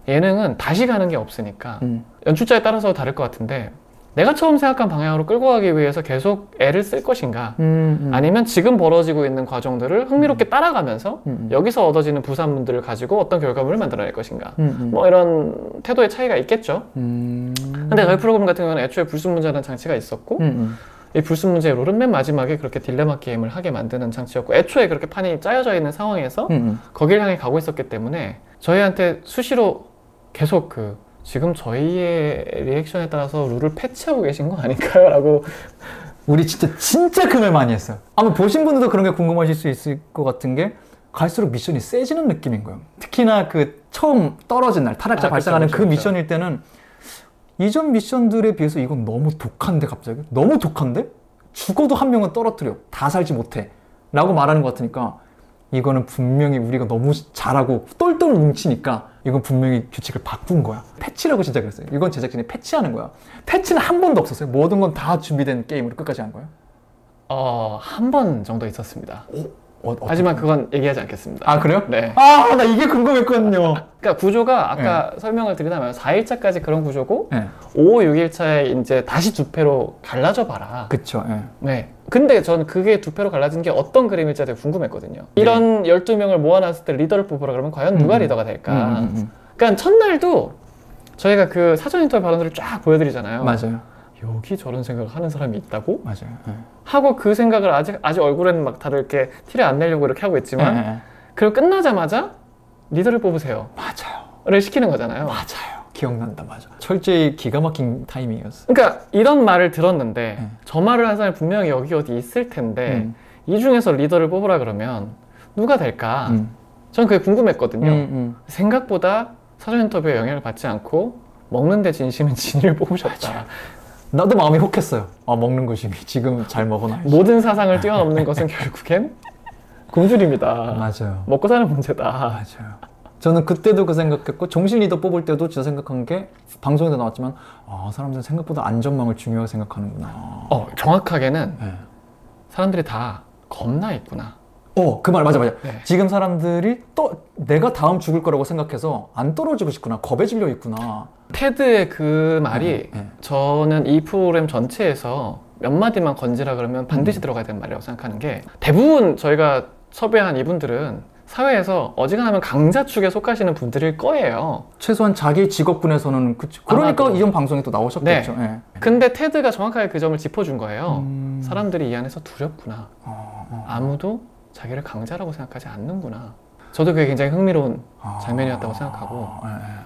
예능은 다시 가는 게 없으니까 연출자에 따라서 다를 것 같은데 내가 처음 생각한 방향으로 끌고 가기 위해서 계속 애를 쓸 것인가 아니면 지금 벌어지고 있는 과정들을 흥미롭게 따라가면서 여기서 얻어지는 부산문들을 가지고 어떤 결과물을 만들어낼 것인가 뭐 이런 태도의 차이가 있겠죠. 근데 저희 프로그램 같은 경우는 애초에 불순문제라는 장치가 있었고 이 불순문제의 룰은 맨 마지막에 그렇게 딜레마 게임을 하게 만드는 장치였고 애초에 그렇게 판이 짜여져 있는 상황에서 거기를 향해 가고 있었기 때문에 저희한테 수시로 계속 지금 저희의 리액션에 따라서 룰을 패치하고 계신 거 아닐까요? 라고
우리 진짜 그 말 많이 했어요. 아마 보신 분들도 그런 게 궁금하실 수 있을 것 같은 게 갈수록 미션이 세지는 느낌인 거예요. 특히나 처음 떨어진 날 타락자 발생하는 그 미션일 때는 이전 미션들에 비해서 이건 너무 독한데 갑자기? 너무 독한데? 죽어도 한 명은 떨어뜨려. 다 살지 못해. 라고 말하는 것 같으니까 이거는 분명히 우리가 너무 잘하고 똘똘 뭉치니까 이건 분명히 규칙을 바꾼 거야. 패치라고 진짜 그랬어요. 이건 제작진이 패치하는 거야. 패치는 한 번도 없었어요. 모든 건 다 준비된 게임으로 끝까지 한 거예요.
한 번 정도 있었습니다. 하지만 그건 얘기하지 않겠습니다.
그래요?
네.
나 이게 궁금했거든요.
그러니까 구조가 아까 설명을 드리자면 4일차까지 그런 구조고 5, 6일차에 이제 다시 2패로 갈라져 봐라.
그쵸.
네. 근데 저는 그게 2패로 갈라진 게 어떤 그림일지 되게 궁금했거든요. 이런 12명을 모아놨을 때 리더를 뽑으라 그러면 과연 누가 리더가 될까? 그러니까 첫날도 저희가 그 사전 인터뷰 발언들을 쫙 보여드리잖아요.
맞아요.
여기 저런 생각을 하는 사람이 있다고?
맞아요.
하고 그 생각을 아직 얼굴에는 막 다들 이렇게 티를 안 내려고 이렇게 하고 있지만 그리고 끝나자마자 리더를 뽑으세요.
맞아요.
를 시키는 거잖아요.
맞아요. 기억난다. 맞아. 철저히 기가 막힌 타이밍이었어.
그러니까 이런 말을 들었는데 저 말을 한 사람이 분명히 여기 어디 있을 텐데 이 중에서 리더를 뽑으라 그러면 누가 될까? 전 그게 궁금했거든요. 생각보다 사전 인터뷰에 영향을 받지 않고 먹는 데 진심인 진이를 뽑으셨다.
맞아. 나도 마음이 혹했어요. 아, 먹는 것이 지금 잘 먹어놔야지.
모든 사상을 뛰어넘는 것은 결국엔 굶주림이다.
맞아요.
먹고 사는 문제다.
맞아요. 저는 그때도 그 생각했고 종실 리더 뽑을 때도 진짜 생각한 게 방송에도 나왔지만 사람들은 생각보다 안전망을 중요하게 생각하는구나.
정확하게는 사람들이 다 겁나 있구나.
그 말 맞아.
네.
지금 사람들이 또 내가 다음 죽을 거라고 생각해서 안 떨어지고 싶구나. 겁에 질려 있구나.
테드의 그 말이 저는 이 프로그램 전체에서 몇 마디만 건지라 그러면 반드시 들어가야 되는 말이라고 생각하는 게 대부분 저희가 섭외한 이분들은 사회에서 어지간하면 강자 축에 속하시는 분들일 거예요.
최소한 자기 직업군에서는 그러니까 이전 방송에 또 나오셨겠죠.
네. 근데 테드가 정확하게 그 점을 짚어준 거예요. 사람들이 이 안에서 두렵구나. 아무도 자기를 강자라고 생각하지 않는구나. 저도 그게 굉장히 흥미로운 장면이었다고 생각하고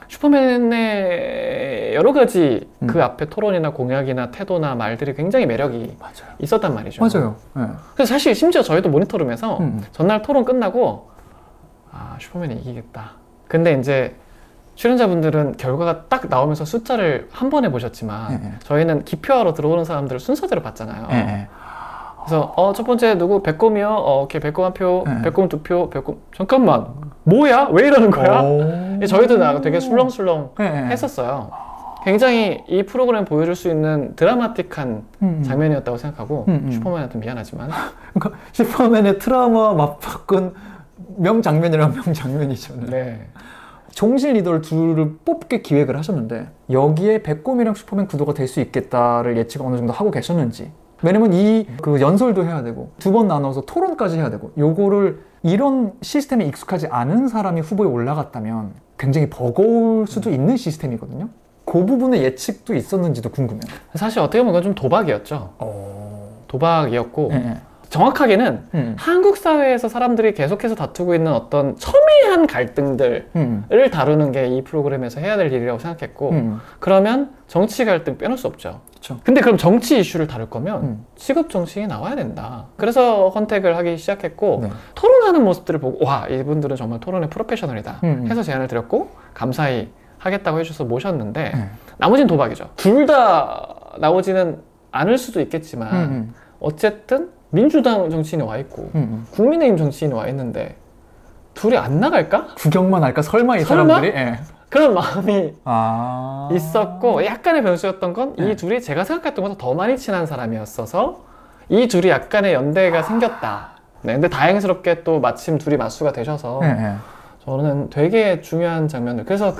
슈퍼맨의 여러 가지 그 앞에 토론이나 공약이나 태도나 말들이 굉장히 매력이 있었단 말이죠.
맞아요.
그래서 사실 심지어 저희도 모니터룸에서 전날 토론 끝나고 슈퍼맨이 이기겠다. 근데 이제 출연자분들은 결과가 딱 나오면서 숫자를 한 번에 보셨지만 저희는 기표하러 들어오는 사람들을 순서대로 봤잖아요. 그래서 첫 번째 누구? 백곰이요? 오케이, 백곰 한 표, 백곰 두 표, 백곰 잠깐만 뭐야? 왜 이러는 거야? 저희도 되게 술렁술렁 했었어요. 굉장히 이 프로그램 보여줄 수 있는 드라마틱한 장면이었다고 생각하고 슈퍼맨한테 미안하지만
그러니까 슈퍼맨의 트라우마 맞바꾼 명장면이란 명장면이죠.
네.
종실 리더를 둘을 뽑게 기획을 하셨는데 여기에 백곰이랑 슈퍼맨 구도가 될 수 있겠다를 예측을 어느 정도 하고 계셨는지. 왜냐면 그 연설도 해야 되고 2번 나눠서 토론까지 해야 되고 요거를 이런 시스템에 익숙하지 않은 사람이 후보에 올라갔다면 굉장히 버거울 수도 있는 시스템이거든요. 그 부분의 예측도 있었는지도 궁금해요.
사실 어떻게 보면 좀 도박이었죠. 도박이었고 정확하게는 한국 사회에서 사람들이 계속해서 다투고 있는 어떤 첨예한 갈등들을 다루는 게 이 프로그램에서 해야 될 일이라고 생각했고 그러면 정치 갈등 빼놓을 수 없죠.
그쵸.
근데 그럼 정치 이슈를 다룰 거면 시급 정치인이 나와야 된다. 그래서 컨택을 하기 시작했고 토론하는 모습들을 보고 와, 이분들은 정말 토론의 프로페셔널이다 해서 제안을 드렸고 감사히 하겠다고 해주셔서 모셨는데 나머지는 도박이죠. 둘 다 나오지는 않을 수도 있겠지만 어쨌든 민주당 정치인이 와 있고 국민의힘 정치인이 와 있는데 둘이 안 나갈까?
구경만 할까? 설마 이 사람들이?
그런 마음이 있었고 약간의 변수였던 건 이 둘이 제가 생각했던 것보다 더 많이 친한 사람이었어서 이 둘이 약간의 연대가 생겼다. 근데 다행스럽게 또 마침 둘이 맞수가 되셔서 저는 되게 중요한 장면들. 그래서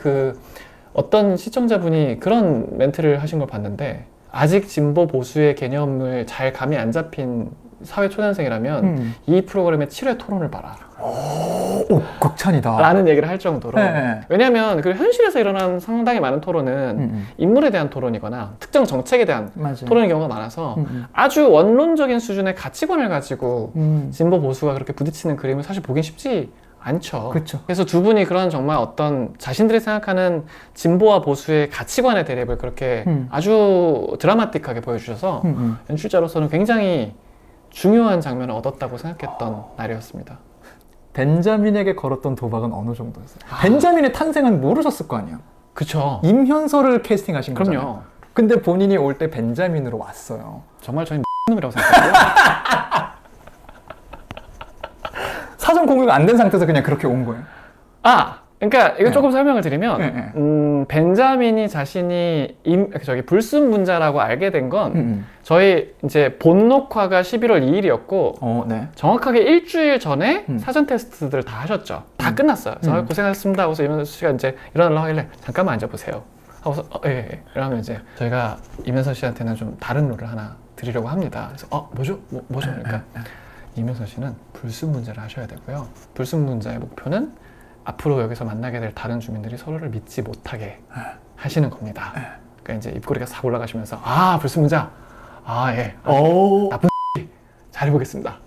어떤 시청자분이 그런 멘트를 하신 걸 봤는데 아직 진보 보수의 개념을 잘 감이 안 잡힌 사회 초년생이라면 이 프로그램의 7회 토론을 봐라.
오, 극찬이다.
라는 얘기를 할 정도로. 왜냐하면 현실에서 일어나는 상당히 많은 토론은 인물에 대한 토론이거나 특정 정책에 대한 토론의 경우가 많아서 아주 원론적인 수준의 가치관을 가지고 진보 보수가 그렇게 부딪히는 그림을 사실 보긴 쉽지 않죠.
그쵸.
그래서 두 분이 그런 정말 어떤 자신들이 생각하는 진보와 보수의 가치관의 대립을 그렇게 아주 드라마틱하게 보여주셔서 연출자로서는 굉장히 중요한 장면을 얻었다고 생각했던 날이었습니다.
벤자민에게 걸었던 도박은 어느 정도였어요? 벤자민의 탄생은 모르셨을 거 아니에요?
그쵸.
임현서를 캐스팅하신 거잖아요.
그럼요.
근데 본인이 올 때 벤자민으로 왔어요.
정말 저는 놈이라고 생각해요.
사전 공유가 안 된 상태에서 그냥 그렇게 온 거예요.
그러니까 이거 조금 설명을 드리면 벤자민이 자신이 불순분자라고 알게 된 건 저희 이제 본녹화가 11월 2일이었고 정확하게 일주일 전에 사전 테스트들 다 하셨죠. 다 끝났어요. 그래서 고생하셨습니다 하고서 이면서 씨가 이제 일어나려고 하길래 잠깐만 앉아보세요 하고서 예. 이러면 이제 저희가 이면서 씨한테는 좀 다른 룰을 하나 드리려고 합니다. 그래서 뭐죠? 뭐죠? 그러니까 이면서 씨는 불순분자를 하셔야 되고요. 불순분자의 목표는 앞으로 여기서 만나게 될 다른 주민들이 서로를 믿지 못하게 하시는 겁니다. 그러니까 이제 입꼬리가 싹 올라가시면서 불순분자, 예, 나쁜 잘해보겠습니다.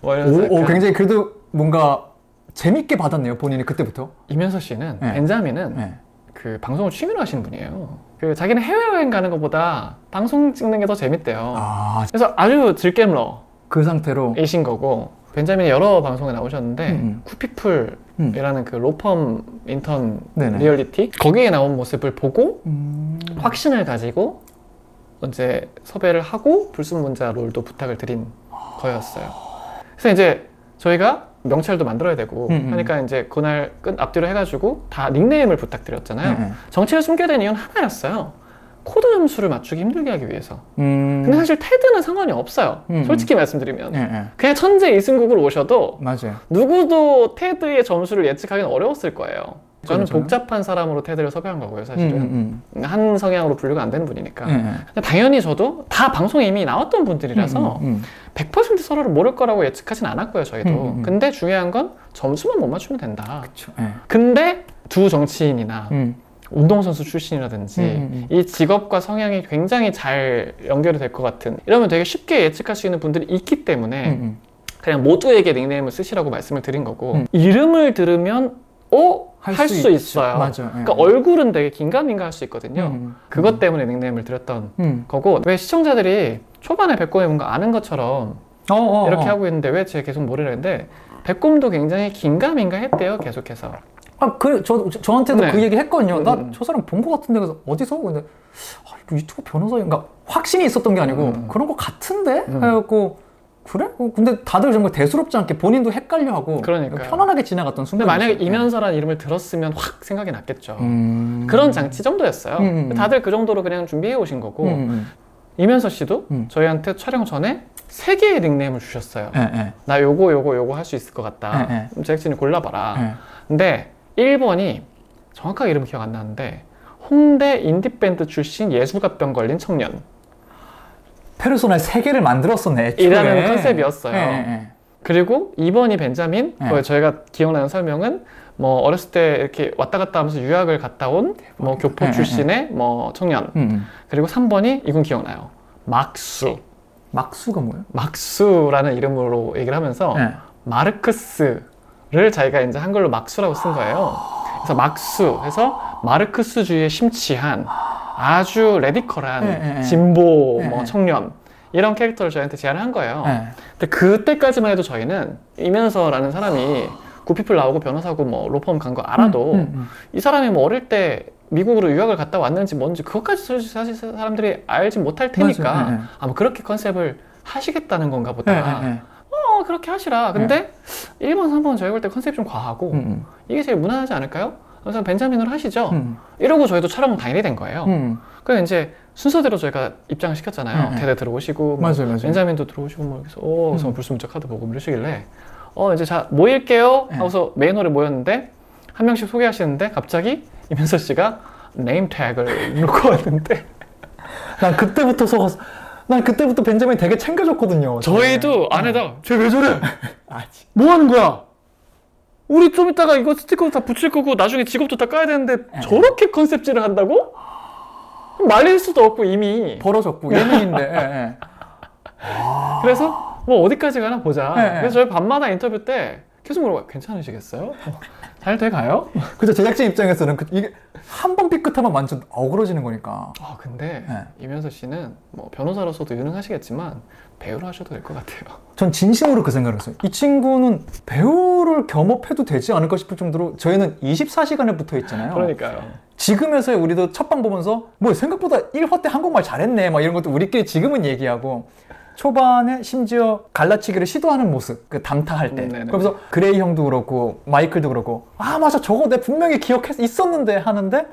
굉장히 그래도 뭔가 재밌게 받았네요, 본인이 그때부터.
이면서 씨는 벤자민은 그 방송을 취미로 하시는 분이에요. 그 자기는 해외여행 가는 것보다 방송 찍는 게 더 재밌대요. 그래서 아주 들깨물러
그 상태로
이신 거고, 벤자민이 여러 방송에 나오셨는데 쿠피풀이라는 그 로펌 인턴 리얼리티 거기에 나온 모습을 보고 확신을 가지고 이제 섭외를 하고 불순문자 롤도 부탁을 드린 거였어요. 그래서 이제 저희가 명찰도 만들어야 되고 하니까 이제 그날 앞뒤로 해가지고 다 닉네임을 부탁드렸잖아요. 정체를 숨겨야 되는 이유는 하나였어요. 코드 점수를 맞추기 힘들게 하기 위해서. 근데 사실 테드는 상관이 없어요. 솔직히 말씀드리면. 그냥 천재 이승국을 오셔도
맞아요.
누구도 테드의 점수를 예측하기는 어려웠을 거예요. 저는 복잡한 사람으로 테드를 섭외한 거고요, 사실은. 한 성향으로 분류가 안 되는 분이니까. 근데 당연히 저도 다 방송에 이미 나왔던 분들이라서 100% 서로를 모를 거라고 예측하진 않았고요, 저희도. 근데 중요한 건 점수만 못 맞추면 된다.
그쵸.
근데 두 정치인이나 운동선수 출신이라든지 이 직업과 성향이 굉장히 잘 연결이 될 것 같은, 이러면 되게 쉽게 예측할 수 있는 분들이 있기 때문에 그냥 모두에게 닉네임을 쓰시라고 말씀을 드린 거고, 이름을 들으면 할 수 있어요.
맞아.
그러니까 얼굴은 되게 긴가민가 할 수 있거든요. 그것 때문에 닉네임을 드렸던 거고, 왜 시청자들이 초반에 백곰이 뭔가 아는 것처럼 이렇게 하고 있는데 왜 제가 계속 모르려 했는데, 백곰도 굉장히 긴가민가 했대요, 계속해서.
저한테도 그 얘기 했거든요. 나 저 사람 본 것 같은데, 그래서 어디서? 근데 이거 유튜브 변호사인가? 확신이 있었던 게 아니고 그런 거 같은데? 해갖고 그래? 근데 다들 정말 대수롭지 않게 본인도 헷갈려하고 편안하게 지나갔던 순간.
근데 만약에 이면서라는 이름을 들었으면 확 생각이 났겠죠. 그런 장치 정도였어요. 다들 그 정도로 그냥 준비해 오신 거고, 이면서 씨도 저희한테 촬영 전에 3개의 닉네임을 주셨어요. 나 요거 할 수 있을 것 같다. 제작진이 골라봐라. 근데 1번이 정확하게 이름 기억 안 나는데 홍대 인디밴드 출신 예술가병 걸린 청년.
페르소나의 3개를 만들었었네, 애초에.
이라는 컨셉이었어요. 그리고 2번이 벤자민. 저희가 기억나는 설명은 뭐 어렸을 때 이렇게 왔다 갔다 하면서 유학을 갔다 온 뭐 교포 출신의 뭐 청년. 그리고 3번이 이건 기억나요. 막수.
막수가 뭐예요?
막수라는 이름으로 얘기를 하면서 마르크스를 자기가 이제 한글로 막수라고 쓴 거예요. 그래서 막수 해서 마르크스주의에 심취한 아주 레디컬한 진보 뭐 청년, 이런 캐릭터를 저희한테 제안을 한 거예요. 근데 그때까지만 해도 저희는 이면서라는 사람이 구피플 나오고 변호사고 뭐 로펌 간 거 알아도 이 사람이 뭐 어릴 때 미국으로 유학을 갔다 왔는지 뭔지 그것까지 사실 사람들이 알지 못할 테니까 아마 그렇게 컨셉을 하시겠다는 건가 보다. 그렇게 하시라. 근데 1번, 3번 저희 볼 때 컨셉이 좀 과하고 이게 제일 무난하지 않을까요? 그래서 벤자민으로 하시죠. 이러고 저희도 촬영 당일이 된 거예요. 그래서 이제 순서대로 저희가 입장을 시켰잖아요. 대대 들어오시고 뭐 벤자민도 들어오시고 뭐 그래서 불순문자 카드 보고 이러시길래 이제 자 모일게요 하고서 메인홀에 모였는데 한 명씩 소개하시는데 갑자기 이면서 씨가 네임 태그를 놓고 왔는데
난 그때부터 속았어. 난 그때부터 벤자민 되게 챙겨줬거든요.
저희도 안에다 쟤 왜 저래? 뭐 하는 거야? 우리 좀 이따가 이거 스티커도 다 붙일 거고 나중에 직업도 다 까야 되는데 저렇게 컨셉질을 한다고? 말릴 수도 없고 이미
벌어졌고 예능인데.
그래서 뭐 어디까지 가나 보자. 그래서 저희 밤마다 인터뷰 때 계속 물어봐요. 괜찮으시겠어요? 잘 돼가요?
그죠. 제작진 입장에서는 이게 한 번 삐끗하면 완전 어그러지는 거니까.
근데 이면서 씨는 뭐 변호사로서도 유능하시겠지만 배우로 하셔도 될 것 같아요.
전 진심으로 그 생각을 했어요. 이 친구는 배우를 겸업해도 되지 않을까 싶을 정도로 저희는 24시간에 붙어 있잖아요.
그러니까요.
지금에서야 우리도 첫방 보면서 뭐 생각보다 1화 때 한국말 잘했네 막 이런 것도 우리끼리 지금은 얘기하고, 초반에 심지어 갈라치기를 시도하는 모습, 그 담타할 때 그러면서 그레이 형도 그렇고 마이클도 그렇고 맞아 저거 내가 분명히 기억해서 있었는데 하는데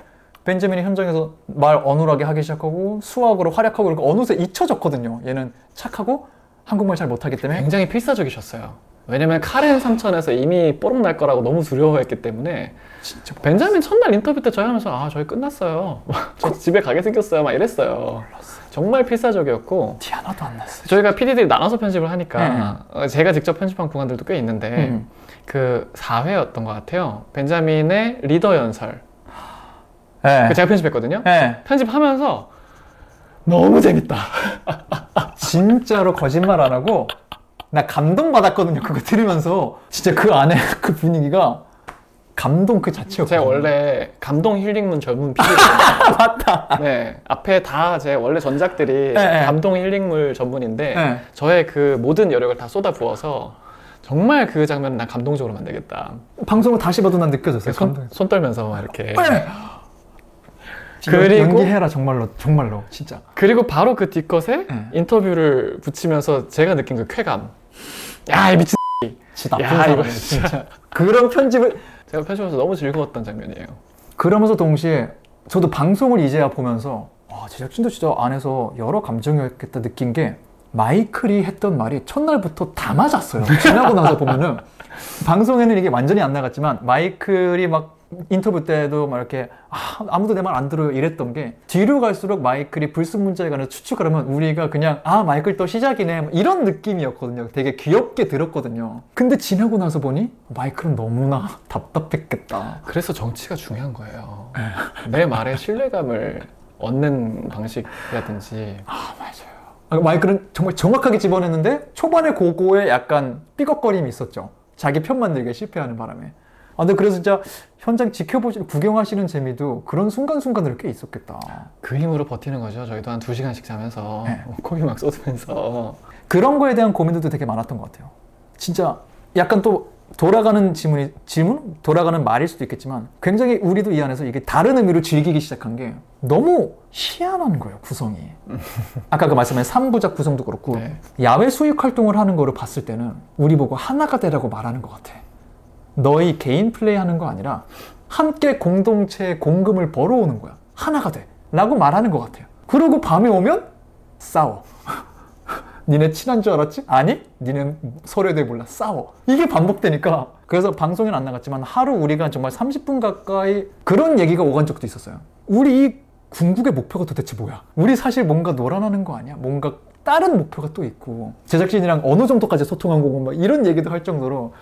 벤자민이 현장에서 말 어눌하게 하기 시작하고 수학으로 활약하고 그러니까 어느새 잊혀졌거든요. 얘는 착하고 한국말 잘 못하기 때문에.
굉장히 필사적이셨어요. 왜냐면 카렌 삼천에서 이미 뽀록 날 거라고 너무 두려워했기 때문에. 진짜 벤자민 첫날 인터뷰 때 저희 하면서 저희 끝났어요. 저 집에 가게 생겼어요. 막 이랬어요. 몰랐어요. 정말 필사적이었고
티 하나도 안 났어요.
저희가 PD들이 나눠서 편집을 하니까 제가 직접 편집한 구간들도 꽤 있는데 그 4회였던 것 같아요. 벤자민의 리더 연설. 제가 편집했거든요. 편집하면서 너무 재밌다.
진짜로 거짓말 안 하고 나 감동받았거든요. 그거 들으면서 진짜 그 안에 그 분위기가 감동 그 자체였거든요.
제가 원래 감동 힐링문 전문 PD거든요.
맞다.
네, 앞에 다 제 원래 전작들이
네.
감동 힐링물 전문인데
네.
저의 그 모든 여력을 다 쏟아 부어서 정말 그 장면은 난 감동적으로 만들겠다.
방송을 다시 봐도 난 느껴졌어요.
손 떨면서 막 이렇게.
네. 그리고 연기해라 정말로 진짜.
그리고 바로 그 뒤것에 인터뷰를 붙이면서 제가 느낀 그 쾌감. 야, 이 미친
진짜 나쁜 사람이네 진짜. 그런 편집을
제가 편집하면서 너무 즐거웠던 장면이에요.
그러면서 동시에 저도 방송을 이제야 보면서 제작진도 진짜 안에서 여러 감정이었겠다 느낀 게 마이클이 했던 말이 첫날부터 다 맞았어요. 지나고 나서 보면은 방송에는 이게 완전히 안 나갔지만 마이클이 막 인터뷰 때도 막 이렇게 아무도 내 말 안 들어요 이랬던 게 뒤로 갈수록 마이클이 불순문자에 관해서 추측을 하면 우리가 그냥 마이클 또 시작이네 이런 느낌이었거든요. 되게 귀엽게 들었거든요. 근데 지나고 나서 보니 마이클은 너무나 답답했겠다.
그래서 정치가 중요한 거예요. 내 말에 신뢰감을 얻는 방식이라든지.
맞아요. 마이클은 정말 정확하게 집어냈는데 초반에 그거에 약간 삐걱거림이 있었죠. 자기 편 만들기에 실패하는 바람에. 근데 그래서 진짜 현장 구경하시는 재미도 그런 순간순간으로 꽤 있었겠다.
그 힘으로 버티는 거죠. 저희도 한 2시간씩 자면서 코비 막 쏟으면서.
그런 거에 대한 고민들도 되게 많았던 것 같아요. 진짜 약간 또 돌아가는 돌아가는 말일 수도 있겠지만 굉장히 우리도 이 안에서 이게 다른 의미로 즐기기 시작한 게 너무 희한한 거예요, 구성이. 아까 그 말씀한 3부작 구성도 그렇고 야외 수익 활동을 하는 거를 봤을 때는 우리 보고 하나가 되라고 말하는 것 같아. 너희 개인 플레이 하는 거 아니라 함께 공동체에 공금을 벌어오는 거야. 하나가 돼. 라고 말하는 것 같아요. 그리고 밤에 오면 싸워. 니네 친한 줄 알았지? 아니? 니는 서로에 대해 몰라. 싸워. 이게 반복되니까. 그래서 방송에는 안 나갔지만 하루 우리가 정말 30분 가까이 그런 얘기가 오간 적도 있었어요. 우리 이 궁극의 목표가 도대체 뭐야? 우리 사실 뭔가 놀아나는 거 아니야? 뭔가 다른 목표가 또 있고 제작진이랑 어느 정도까지 소통한 거고 막 이런 얘기도 할 정도로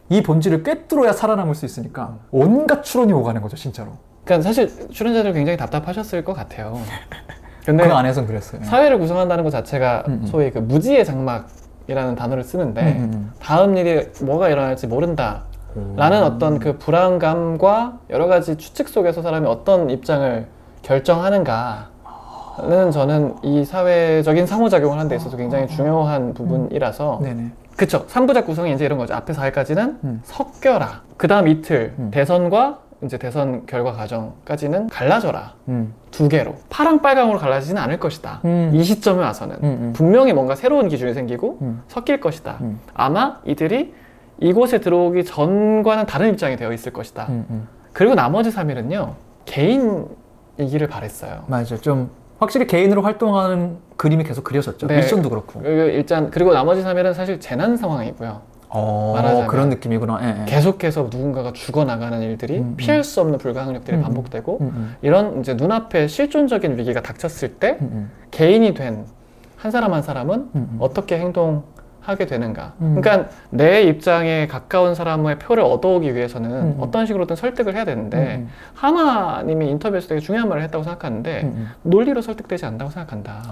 이 본질을 꿰뚫어야 살아남을 수 있으니까 온갖 추론이 오가는 거죠, 진짜로.
그러니까 사실 출연자들 굉장히 답답하셨을 것 같아요. 근데
그 안에서는 그랬어요.
사회를 구성한다는 것 자체가 소위 그 무지의 장막이라는 단어를 쓰는데 다음 일이 뭐가 일어날지 모른다 라는 어떤 그 불안감과 여러 가지 추측 속에서 사람이 어떤 입장을 결정하는가는 저는 이 사회적인 상호작용을 하는 데 있어서 굉장히 중요한 부분이라서 그쵸. 3부작 구성이 이제 이런 거죠. 앞에 4회까지는 섞여라. 그 다음 이틀 대선과 이제 대선 결과 과정까지는 갈라져라. 두 개로. 파랑 빨강으로 갈라지지는 않을 것이다. 이 시점에 와서는 분명히 뭔가 새로운 기준이 생기고 섞일 것이다. 아마 이들이 이곳에 들어오기 전과는 다른 입장이 되어 있을 것이다. 그리고 나머지 3일은요. 개인이기를 바랬어요.
맞아요. 좀 확실히 개인으로 활동하는 그림이 계속 그려졌죠. 미션도 그렇고.
일단 그리고 나머지 3일은 사실 재난 상황이고요. 말하자면
그런 느낌이구나.
계속해서 누군가가 죽어나가는 일들이 피할 수 없는 불가항력들이 반복되고 이런 이제 눈앞에 실존적인 위기가 닥쳤을 때 개인이 된 한 사람 한 사람은 어떻게 행동하게 되는가. 그러니까 내 입장에 가까운 사람의 표를 얻어오기 위해서는 어떤 식으로든 설득을 해야 되는데 하나님이 인터뷰에서 되게 중요한 말을 했다고 생각하는데 논리로 설득되지 않는다고 생각한다.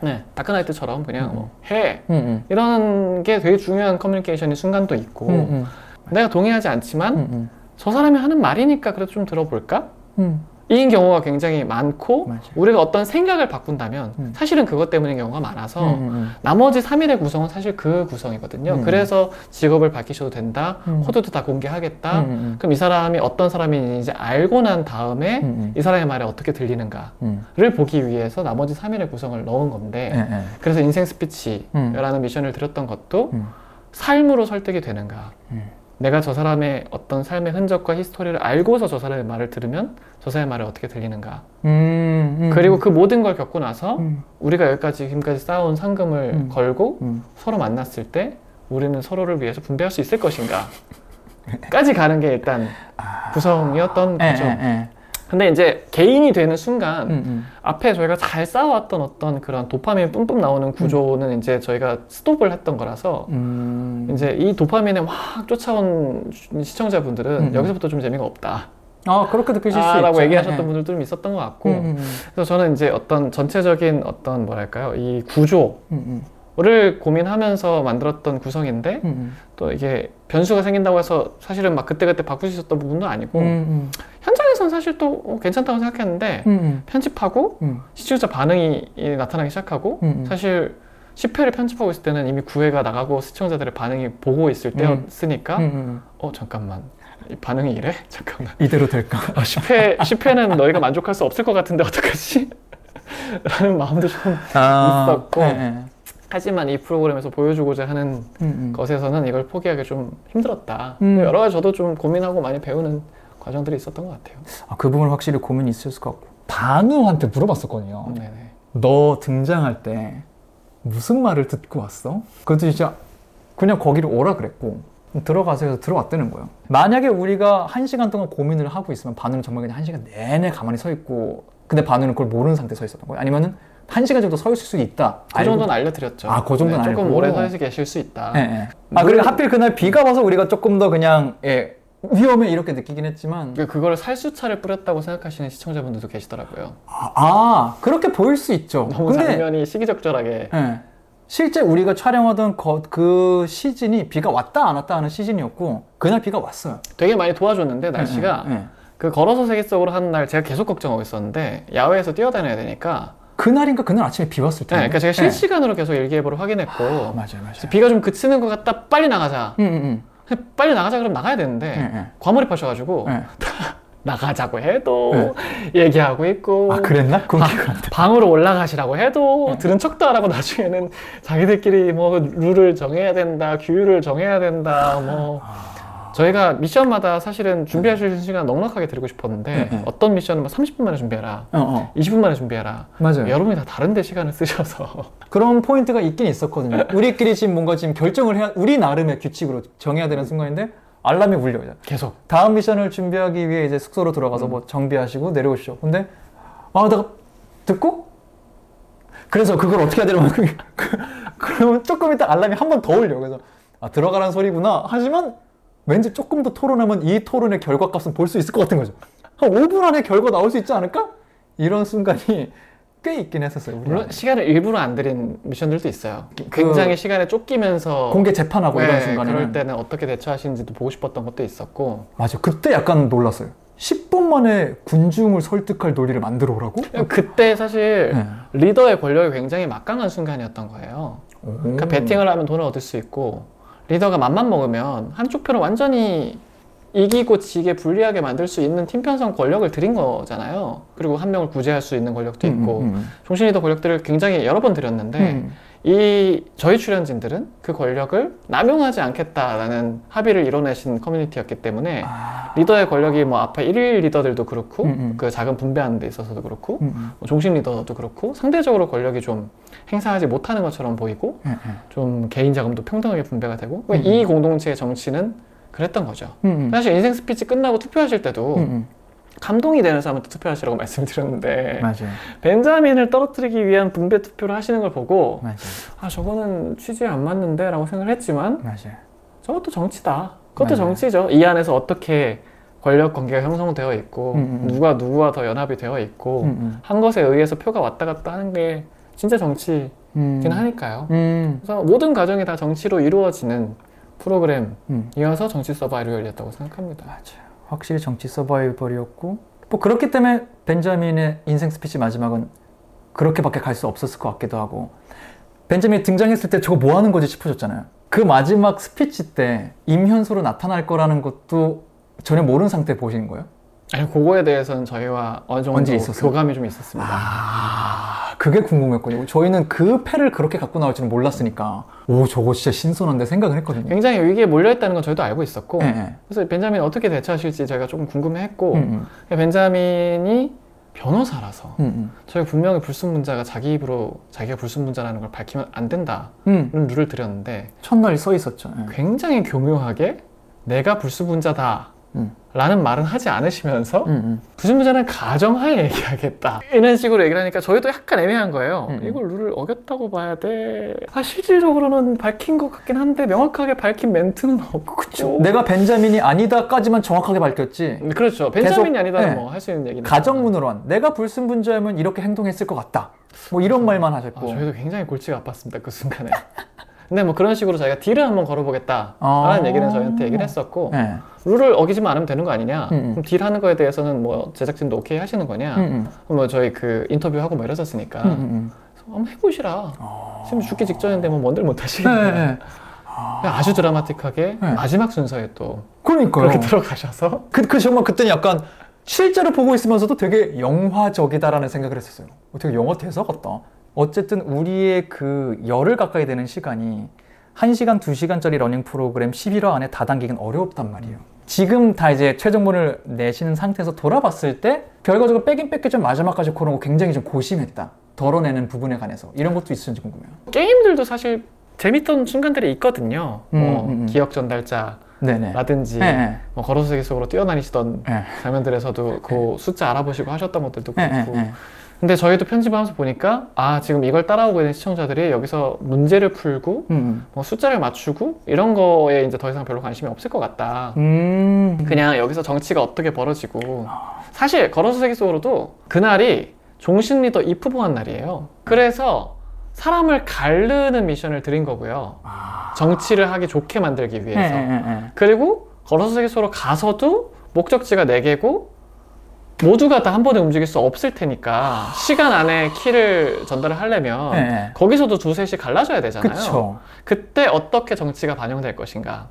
네, 다크나이트처럼 그냥 해! 이런 게 되게 중요한 커뮤니케이션의 순간도 있고 내가 동의하지 않지만 저 사람이 하는 말이니까 그래도 좀 들어볼까? 인 경우가 굉장히 많고 우리가 어떤 생각을 바꾼다면 사실은 그것 때문인 경우가 많아서 나머지 3일의 구성은 사실 그 구성이거든요. 그래서 직업을 밝히셔도 된다. 코드도 다 공개하겠다. 그럼 이 사람이 어떤 사람인지 알고 난 다음에 이 사람의 말이 어떻게 들리는가를 보기 위해서 나머지 3일의 구성을 넣은 건데 그래서 인생 스피치라는 미션을 드렸던 것도 삶으로 설득이 되는가. 내가 저 사람의 어떤 삶의 흔적과 히스토리를 알고서 저 사람의 말을 들으면 저 사람의 말이 어떻게 들리는가. 그리고 그 모든 걸 겪고 나서 우리가 여기까지 지금까지 쌓아온 상금을 걸고 서로 만났을 때 우리는 서로를 위해서 분배할 수 있을 것인가 까지 가는 게 일단 구성이었던 거죠. 근데 이제 개인이 되는 순간 앞에 저희가 잘 쌓아왔던 어떤 그런 도파민 뿜뿜 나오는 구조는 이제 저희가 스톱을 했던 거라서 이제 이 도파민에 확 쫓아온 시청자분들은 여기서부터 좀 재미가 없다.
그렇게 느끼실 수 있죠.
라고 얘기하셨던 분들도 좀 있었던 것 같고 그래서 저는 이제 어떤 전체적인 어떤 뭐랄까요 이 구조 를 고민하면서 만들었던 구성인데 또 이게 변수가 생긴다고 해서 사실은 막 그때그때 바꿀 수 있었던 부분도 아니고 현장에서는 사실 또 괜찮다고 생각했는데 편집하고 시청자 반응이 나타나기 시작하고 사실 10회를 편집하고 있을 때는 이미 9회가 나가고 시청자들의 반응이 보고 있을 때였으니까 잠깐만 이 반응이 이래? 잠깐만
이대로 될까?
10회는 너희가 만족할 수 없을 것 같은데 어떡하지? 라는 마음도 좀 있었고 하지만 이 프로그램에서 보여주고자 하는 것에서는 이걸 포기하기 좀 힘들었다. 여러 가지 저도 좀 고민하고 많이 배우는 과정들이 있었던 것 같아요.
그 부분 확실히 고민이 있을 것 같고 반우한테 물어봤었거든요.
네네.
너 등장할 때 무슨 말을 듣고 왔어? 그것도 진짜 그냥 거기를 오라 그랬고 들어가서 해서 들어왔다는 거예요. 만약에 우리가 1시간 동안 고민을 하고 있으면 반우는 정말 그냥 1시간 내내 가만히 서 있고 근데 반우는 그걸 모르는 상태에 서 있었던 거예요? 아니면은 1시간 정도 서 있을 수 있다.
그 정도는 알려드렸죠.
그 정도는 알고.
조금 오래 서 계실 수 있다.
그리고 하필 그날 비가 와서 우리가 조금 더 그냥 위험해 이렇게 느끼긴 했지만
그걸 살수차를 뿌렸다고 생각하시는 시청자분들도 계시더라고요.
그렇게 보일 수 있죠.
너무 근데, 장면이 시기적절하게
실제 우리가 촬영하던 그 시즌이 비가 왔다 안 왔다 하는 시즌이었고 그날 비가 왔어요.
되게 많이 도와줬는데 날씨가 그 걸어서 세계 속으로 하는 날 제가 계속 걱정하고 있었는데 야외에서 뛰어다녀야 되니까
그날인가 그날 아침에 비 왔을 때.
그러니까 제가 실시간으로 계속 일기예보를 확인했고
맞아요.
비가 좀 그치는 것 같다. 빨리 나가자. 빨리 나가자 그러면 나가야 되는데 과몰입하셔가지고 나가자고 해도 얘기하고 있고
그랬나?
방으로 올라가시라고 해도 들은 척도 안 하고 나중에는 자기들끼리 뭐 룰을 정해야 된다, 규율을 정해야 된다 뭐 저희가 미션마다 사실은 준비할 수 있는 시간 넉넉하게 드리고 싶었는데 어떤 미션은 30분 만에 준비해라 20분 만에 준비해라
맞아요.
여러분이 다 다른데 시간을 쓰셔서
그런 포인트가 있긴 있었거든요. 우리끼리 지금 뭔가 결정을 해야 우리 나름의 규칙으로 정해야 되는 순간인데 알람이 울려요.
계속
다음 미션을 준비하기 위해 이제 숙소로 들어가서 뭐 정비하시고 내려오시죠. 근데 내가 듣고 그래서 그걸 어떻게 해야 되냐면 그러면 조금 이따 알람이 한 번 더 울려. 그래서 들어가라는 소리구나. 하지만 왠지 조금 더 토론하면 이 토론의 결과값은 볼 수 있을 것 같은 거죠. 한 5분 안에 결과 나올 수 있지 않을까? 이런 순간이 꽤 있긴 했었어요.
물론 시간을 일부러 안 드린 미션들도 있어요. 굉장히 시간에 쫓기면서
공개 재판하고 이런 순간에
그럴 때는 어떻게 대처하시는지도 보고 싶었던 것도 있었고
맞아요. 그때 약간 놀랐어요. 10분 만에 군중을 설득할 논리를 만들어 오라고?
그때 사실 리더의 권력이 굉장히 막강한 순간이었던 거예요. 그러니까 배팅을 하면 돈을 얻을 수 있고 리더가 맘만 먹으면 한쪽 편을 완전히 이기고 지게 불리하게 만들 수 있는 팀 편성 권력을 드린 거잖아요. 그리고 한 명을 구제할 수 있는 권력도 있고 종신 리더 권력들을 굉장히 여러 번 드렸는데 저희 출연진들은 그 권력을 남용하지 않겠다라는 합의를 이뤄내신 커뮤니티였기 때문에 리더의 권력이 뭐 앞에 1일 리더들도 그렇고 그 작은 분배하는 데 있어서도 그렇고 종신 리더도 그렇고 상대적으로 권력이 좀 행사하지 못하는 것처럼 보이고 좀 개인 자금도 평등하게 분배가 되고 이 공동체의 정치는 그랬던 거죠. 사실 인생 스피치 끝나고 투표하실 때도 감동이 되는 사람한테 투표하시라고 말씀드렸는데
맞아요.
벤자민을 떨어뜨리기 위한 분배 투표를 하시는 걸 보고
맞아요.
저거는 취지에 안 맞는데 라고 생각을 했지만
맞아요.
저것도 정치다. 그것도 정치죠. 이 안에서 어떻게 권력 관계가 형성되어 있고 누가 누구와 더 연합이 되어 있고 한 것에 의해서 표가 왔다 갔다 하는 게 진짜 정치긴 하니까요. 그래서 모든 과정이 다 정치로 이루어지는 프로그램이어서 정치 서바이벌이었다고 생각합니다.
맞아요. 확실히 정치 서바이벌이었고 뭐 그렇기 때문에 벤자민의 인생 스피치 마지막은 그렇게밖에 갈 수 없었을 것 같기도 하고 벤자민이 등장했을 때 저거 뭐 하는 거지 싶어졌잖아요. 그 마지막 스피치 때 임현수로 나타날 거라는 것도 전혀 모르는 상태에 보신 거예요?
아니 그거에 대해서는 저희와 어느 정도 교감이 좀 있었습니다.
그게 궁금했거든요. 저희는 그 패를 그렇게 갖고 나올 줄은 몰랐으니까 저거 진짜 신선한데 생각을 했거든요.
굉장히 위기에 몰려있다는 건 저희도 알고 있었고 그래서 벤자민이 어떻게 대처하실지 저희가 조금 궁금해했고 벤자민이 변호사라서 저희가 분명히 불순분자가 자기 입으로 자기가 불순분자라는 걸 밝히면 안 된다는 룰을 드렸는데
첫날 써 있었죠.
굉장히 교묘하게 내가 불순분자다 라는 말은 하지 않으시면서 불순분자는 가정하에 얘기하겠다 이런 식으로 얘기를 하니까 저희도 약간 애매한 거예요. 이걸 룰을 어겼다고 봐야 돼. 실질적으로는 밝힌 것 같긴 한데 명확하게 밝힌 멘트는 없고.
그쵸. 내가 벤자민이 아니다까지만 정확하게 밝혔지.
그렇죠. 벤자민이 아니다는 뭐 할 수 있는 얘기는
가정문으로한 내가 불순분자면 이렇게 행동했을 것 같다. 뭐 이런 말만 하셨고.
저희도 굉장히 골치가 아팠습니다. 그 순간에. 근데 뭐 그런 식으로 자기가 딜을 한번 걸어보겠다 라는 얘기는 저희한테 얘기를 했었고 룰을 어기지만 않으면 되는 거 아니냐, 그럼 딜하는 거에 대해서는 뭐 제작진도 오케이 하시는 거냐, 뭐 저희 그 인터뷰하고 뭐 이랬었으니까 한번 해보시라. 지금 죽기 직전인데 뭐 뭔들 못 하시겠냐. 아주 드라마틱하게 마지막 순서에 또
그러니까요.
그렇게 들어가셔서
그 정말 그때는 약간 실제로 보고 있으면서도 되게 영화적이다라는 생각을 했었어요. 되게 영화 대사 같다. 어쨌든 우리의 그 열흘 가까이 되는 시간이 1시간, 2시간짜리 러닝 프로그램 11화 안에 다 담기긴 어려웠단 말이에요. 지금 다 이제 최종본을 내시는 상태에서 돌아봤을 때 결과적으로 빼긴 뺐겠지만 마지막까지 그런 거 굉장히 좀 고심했다. 덜어내는 부분에 관해서. 이런 것도 있었는지 궁금해요.
게임들도 사실 재밌던 순간들이 있거든요. 기억 전달자 라든지 뭐 걸어서 세계 속으로 뛰어다니시던 장면들에서도 그 숫자 알아보시고 하셨던 것들도 그렇고. 근데 저희도 편집을 하면서 보니까 지금 이걸 따라오고 있는 시청자들이 여기서 문제를 풀고 뭐 숫자를 맞추고 이런 거에 이제 더 이상 별로 관심이 없을 것 같다. 그냥 여기서 정치가 어떻게 벌어지고. 사실 걸어서 세계 속으로도 그날이 종신 리더 이프 보한 날이에요. 그래서 사람을 가르는 미션을 드린 거고요. 정치를 하기 좋게 만들기 위해서. 그리고 걸어서 세계 속으로 가서도 목적지가 4개고 모두가 다 한 번에 움직일 수 없을 테니까 시간 안에 키를 전달을 하려면 거기서도 2-3씩 갈라져야 되잖아요.
그쵸.
그때 어떻게 정치가 반영될 것인가.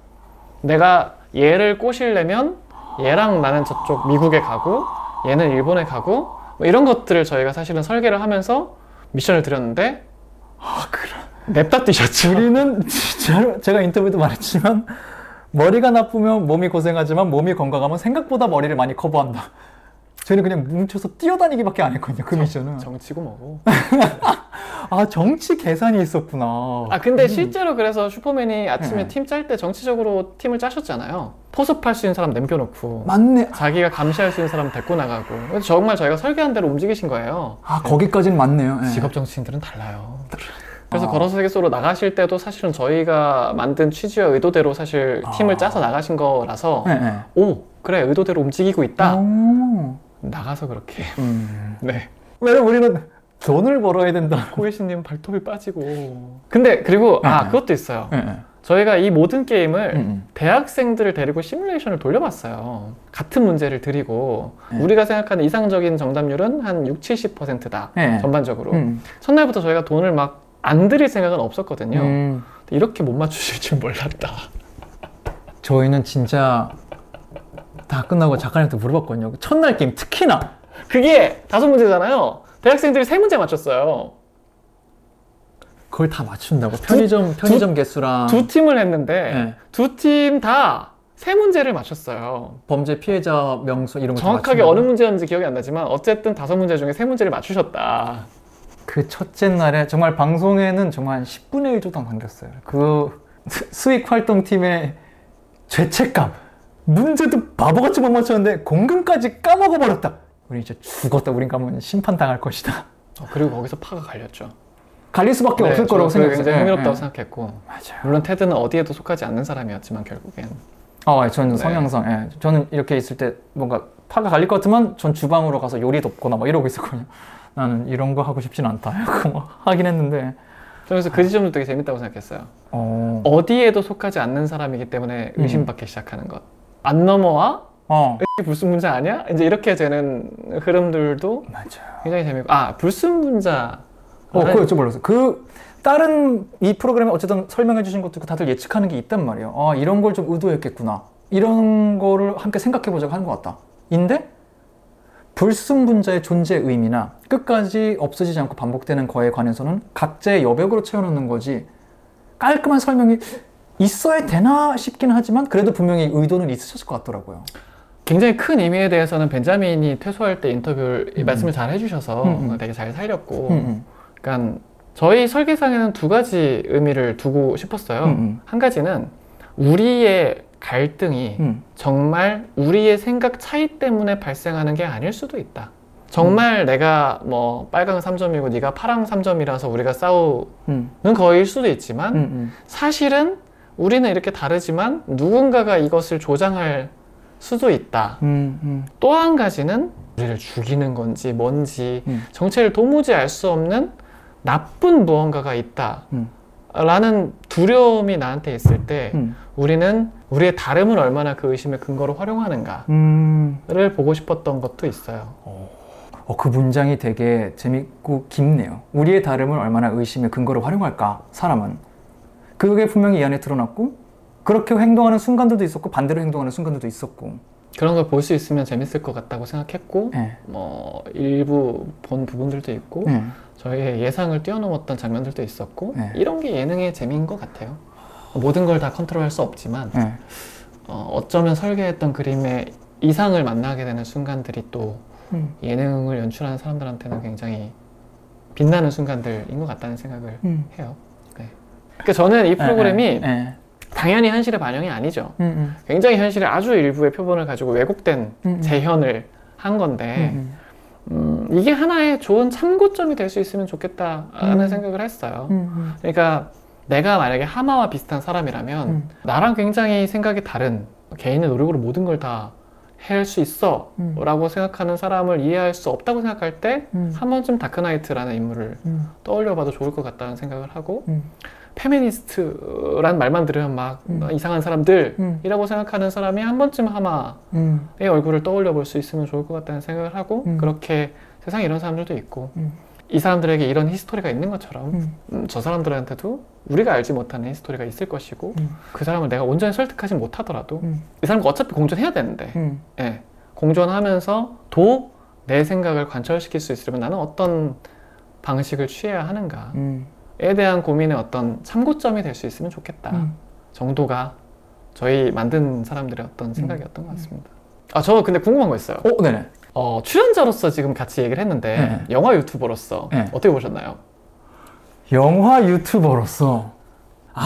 내가 얘를 꼬시려면 얘랑 나는 저쪽 미국에 가고 얘는 일본에 가고 뭐 이런 것들을 저희가 사실은 설계를 하면서 미션을 드렸는데 냅다 뛰셨죠.
우리는 진짜로 제가 인터뷰도 말했지만 머리가 나쁘면 몸이 고생하지만 몸이 건강하면 생각보다 머리를 많이 커버한다. 저희는 그냥 뭉쳐서 뛰어다니기밖에 안 했거든요. 그 미션은.
정치고 뭐고.
정치 계산이 있었구나.
근데 실제로 그래서 슈퍼맨이 아침에 팀 짤 때 정치적으로 팀을 짜셨잖아요. 포섭할 수 있는 사람 남겨놓고.
맞네.
자기가 감시할 수 있는 사람 데리고 나가고. 그래서 정말 저희가 설계한 대로 움직이신 거예요.
거기까지는 맞네요.
직업 정치인들은 달라요. 그래서 걸어서 세계 속으로 나가실 때도 사실은 저희가 만든 취지와 의도대로 사실 팀을 짜서 나가신 거라서 그래, 의도대로 움직이고 있다. 나가서 그렇게. 네.
왜냐면 우리는 돈을 벌어야 된다.
코에시님 발톱이 빠지고. 근데 그리고 그것도 있어요. 저희가 이 모든 게임을 대학생들을 데리고 시뮬레이션을 돌려봤어요. 같은 문제를 드리고 우리가 생각하는 이상적인 정답률은 한 60-70%다. 전반적으로. 첫날부터 저희가 돈을 막 안 드릴 생각은 없었거든요. 이렇게 못 맞추실 줄 몰랐다.
저희는 진짜 다 끝나고 작가님한테 물어봤거든요. 첫날 게임 특히나
그게 5문제잖아요. 대학생들이 3문제 맞췄어요.
그걸 다 맞춘다고? 편의점 개수랑
2팀을 했는데 2팀 다 3문제를 맞췄어요.
범죄 피해자 명수 이런 거
정확하게 어느 문제였는지 기억이 안 나지만 어쨌든 5문제 중에 3문제를 맞추셨다.
그 첫째 날에 정말 방송에는 정말 한 10분의 1 정도 남겼어요. 그 수익 활동팀의 죄책감. 문제도 바보같이 못 맞췄는데 공금까지 까먹어버렸다. 우리 진짜 죽었다. 우린 가면 심판당할 것이다.
그리고 거기서 파가 갈렸죠.
갈릴 수밖에 없을 거라고 생각했어요.
굉장히 흥미롭다고 생각했고.
맞아요.
물론 테드는 어디에도 속하지 않는 사람이었지만 결국엔.
저는 성향상. 저는 이렇게 있을 때 뭔가 파가 갈릴 것 같으면 전 주방으로 가서 요리 돕거나 막 이러고 있었거든요. 나는 이런 거 하고 싶진 않다. 하긴 했는데.
그래서 그 지점도 되게 재밌다고 생각했어요. 어디에도 속하지 않는 사람이기 때문에 의심받기 시작하는 것. 안 넘어와? 불순분자 아니야? 이제 이렇게 되는 흐름들도 굉장히 재밌고. 불순분자.
그거 여쭤보려서. 다른 이 프로그램에 어쨌든 설명해 주신 것도 다들 예측하는 게 있단 말이에요. 이런 걸 좀 의도했겠구나. 이런 거를 함께 생각해 보자고 하는 것 같다. 인데 불순분자의 존재 의미나 끝까지 없어지지 않고 반복되는 거에 관해서는 각자의 여백으로 채워놓는 거지 깔끔한 설명이 있어야 되나 싶긴 하지만 그래도 분명히 의도는 있으셨을 것 같더라고요.
굉장히 큰 의미에 대해서는 벤자민이 퇴소할 때 인터뷰를 말씀을 잘 해주셔서 되게 잘 살렸고 그러니까 저희 설계상에는 2가지 의미를 두고 싶었어요. 한 가지는 우리의 갈등이 정말 우리의 생각 차이 때문에 발생하는 게 아닐 수도 있다. 정말 내가 뭐 빨강 3점이고 네가 파랑 3점이라서 우리가 싸우는 거일 수도 있지만 사실은 우리는 이렇게 다르지만 누군가가 이것을 조장할 수도 있다. 또 한 가지는 우리를 죽이는 건지 뭔지 정체를 도무지 알 수 없는 나쁜 무언가가 있다 라는 두려움이 나한테 있을 때 우리는 우리의 다름을 얼마나 그 의심의 근거로 활용하는가를 보고 싶었던 것도 있어요.
그 문장이 되게 재밌고 깊네요. 우리의 다름을 얼마나 의심의 근거로 활용할까, 사람은. 그게 분명히 이 안에 드러났고 그렇게 행동하는 순간들도 있었고 반대로 행동하는 순간들도 있었고
그런 걸 볼 수 있으면 재밌을 것 같다고 생각했고 뭐 일부 본 부분들도 있고 저희의 예상을 뛰어넘었던 장면들도 있었고 이런 게 예능의 재미인 것 같아요. 모든 걸 다 컨트롤할 수 없지만 어쩌면 설계했던 그림의 이상을 만나게 되는 순간들이 또 예능을 연출하는 사람들한테는 굉장히 빛나는 순간들인 것 같다는 생각을 해요. 그러니까 저는 이 프로그램이 당연히 현실의 반영이 아니죠. 굉장히 현실의 아주 일부의 표본을 가지고 왜곡된 재현을 한 건데 이게 하나의 좋은 참고점이 될 수 있으면 좋겠다라는 생각을 했어요. 그러니까 내가 만약에 하마와 비슷한 사람이라면 나랑 굉장히 생각이 다른 개인의 노력으로 모든 걸 다 할 수 있어 라고 생각하는 사람을 이해할 수 없다고 생각할 때 한 번쯤 다크나이트라는 인물을 떠올려봐도 좋을 것 같다는 생각을 하고 페미니스트란 말만 들으면 막 이상한 사람들이라고 생각하는 사람이 한 번쯤 하마의 얼굴을 떠올려 볼 수 있으면 좋을 것 같다는 생각을 하고 그렇게 세상에 이런 사람들도 있고 이 사람들에게 이런 히스토리가 있는 것처럼 저 사람들한테도 우리가 알지 못하는 히스토리가 있을 것이고 그 사람을 내가 온전히 설득하지 못하더라도 이 사람과 어차피 공존해야 되는데 공존하면서도 내 생각을 관철시킬 수 있으려면 나는 어떤 방식을 취해야 하는가에 대한 고민의 어떤 참고점이 될 수 있으면 좋겠다 정도가 저희 만든 사람들의 어떤 생각이었던 것 같습니다. 저 근데 궁금한 거 있어요.
네네.
출연자로서 지금 같이 얘기를 했는데 영화 유튜버로서 어떻게 보셨나요?
영화 유튜버로서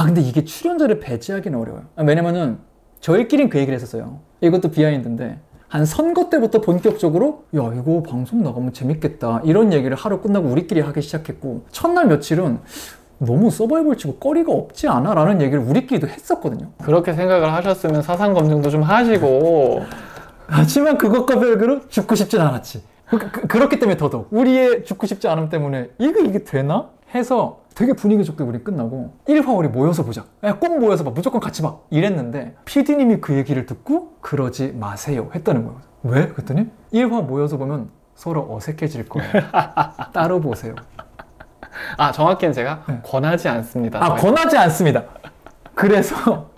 근데 이게 출연자를 배제하기는 어려워요. 왜냐면은 저희끼리는 그 얘기를 했었어요. 이것도 비하인드인데 한 선거 때부터 본격적으로 야 이거 방송 나가면 재밌겠다 이런 얘기를 하루 끝나고 우리끼리 하기 시작했고 첫날 며칠은 너무 서바이벌치고 꺼리가 없지 않아? 라는 얘기를 우리끼리도 했었거든요.
그렇게 생각을 하셨으면 사상 검증도 좀 하시고
하지만 그것과 별개로 죽고 싶진 않았지. 그렇기 때문에 더더욱 우리의 죽고 싶지 않음 때문에 이게 되나? 해서 되게 분위기 좋게 우리 끝나고 1화 우리 모여서 보자. 꼭 모여서 봐. 무조건 같이 봐. 이랬는데 PD님이 그 얘기를 듣고 그러지 마세요 했다는 거예요. 왜? 그랬더니 1화 모여서 보면 서로 어색해질 거예요. 따로 보세요.
정확히는 제가 권하지 않습니다.
권하지 않습니다. 그래서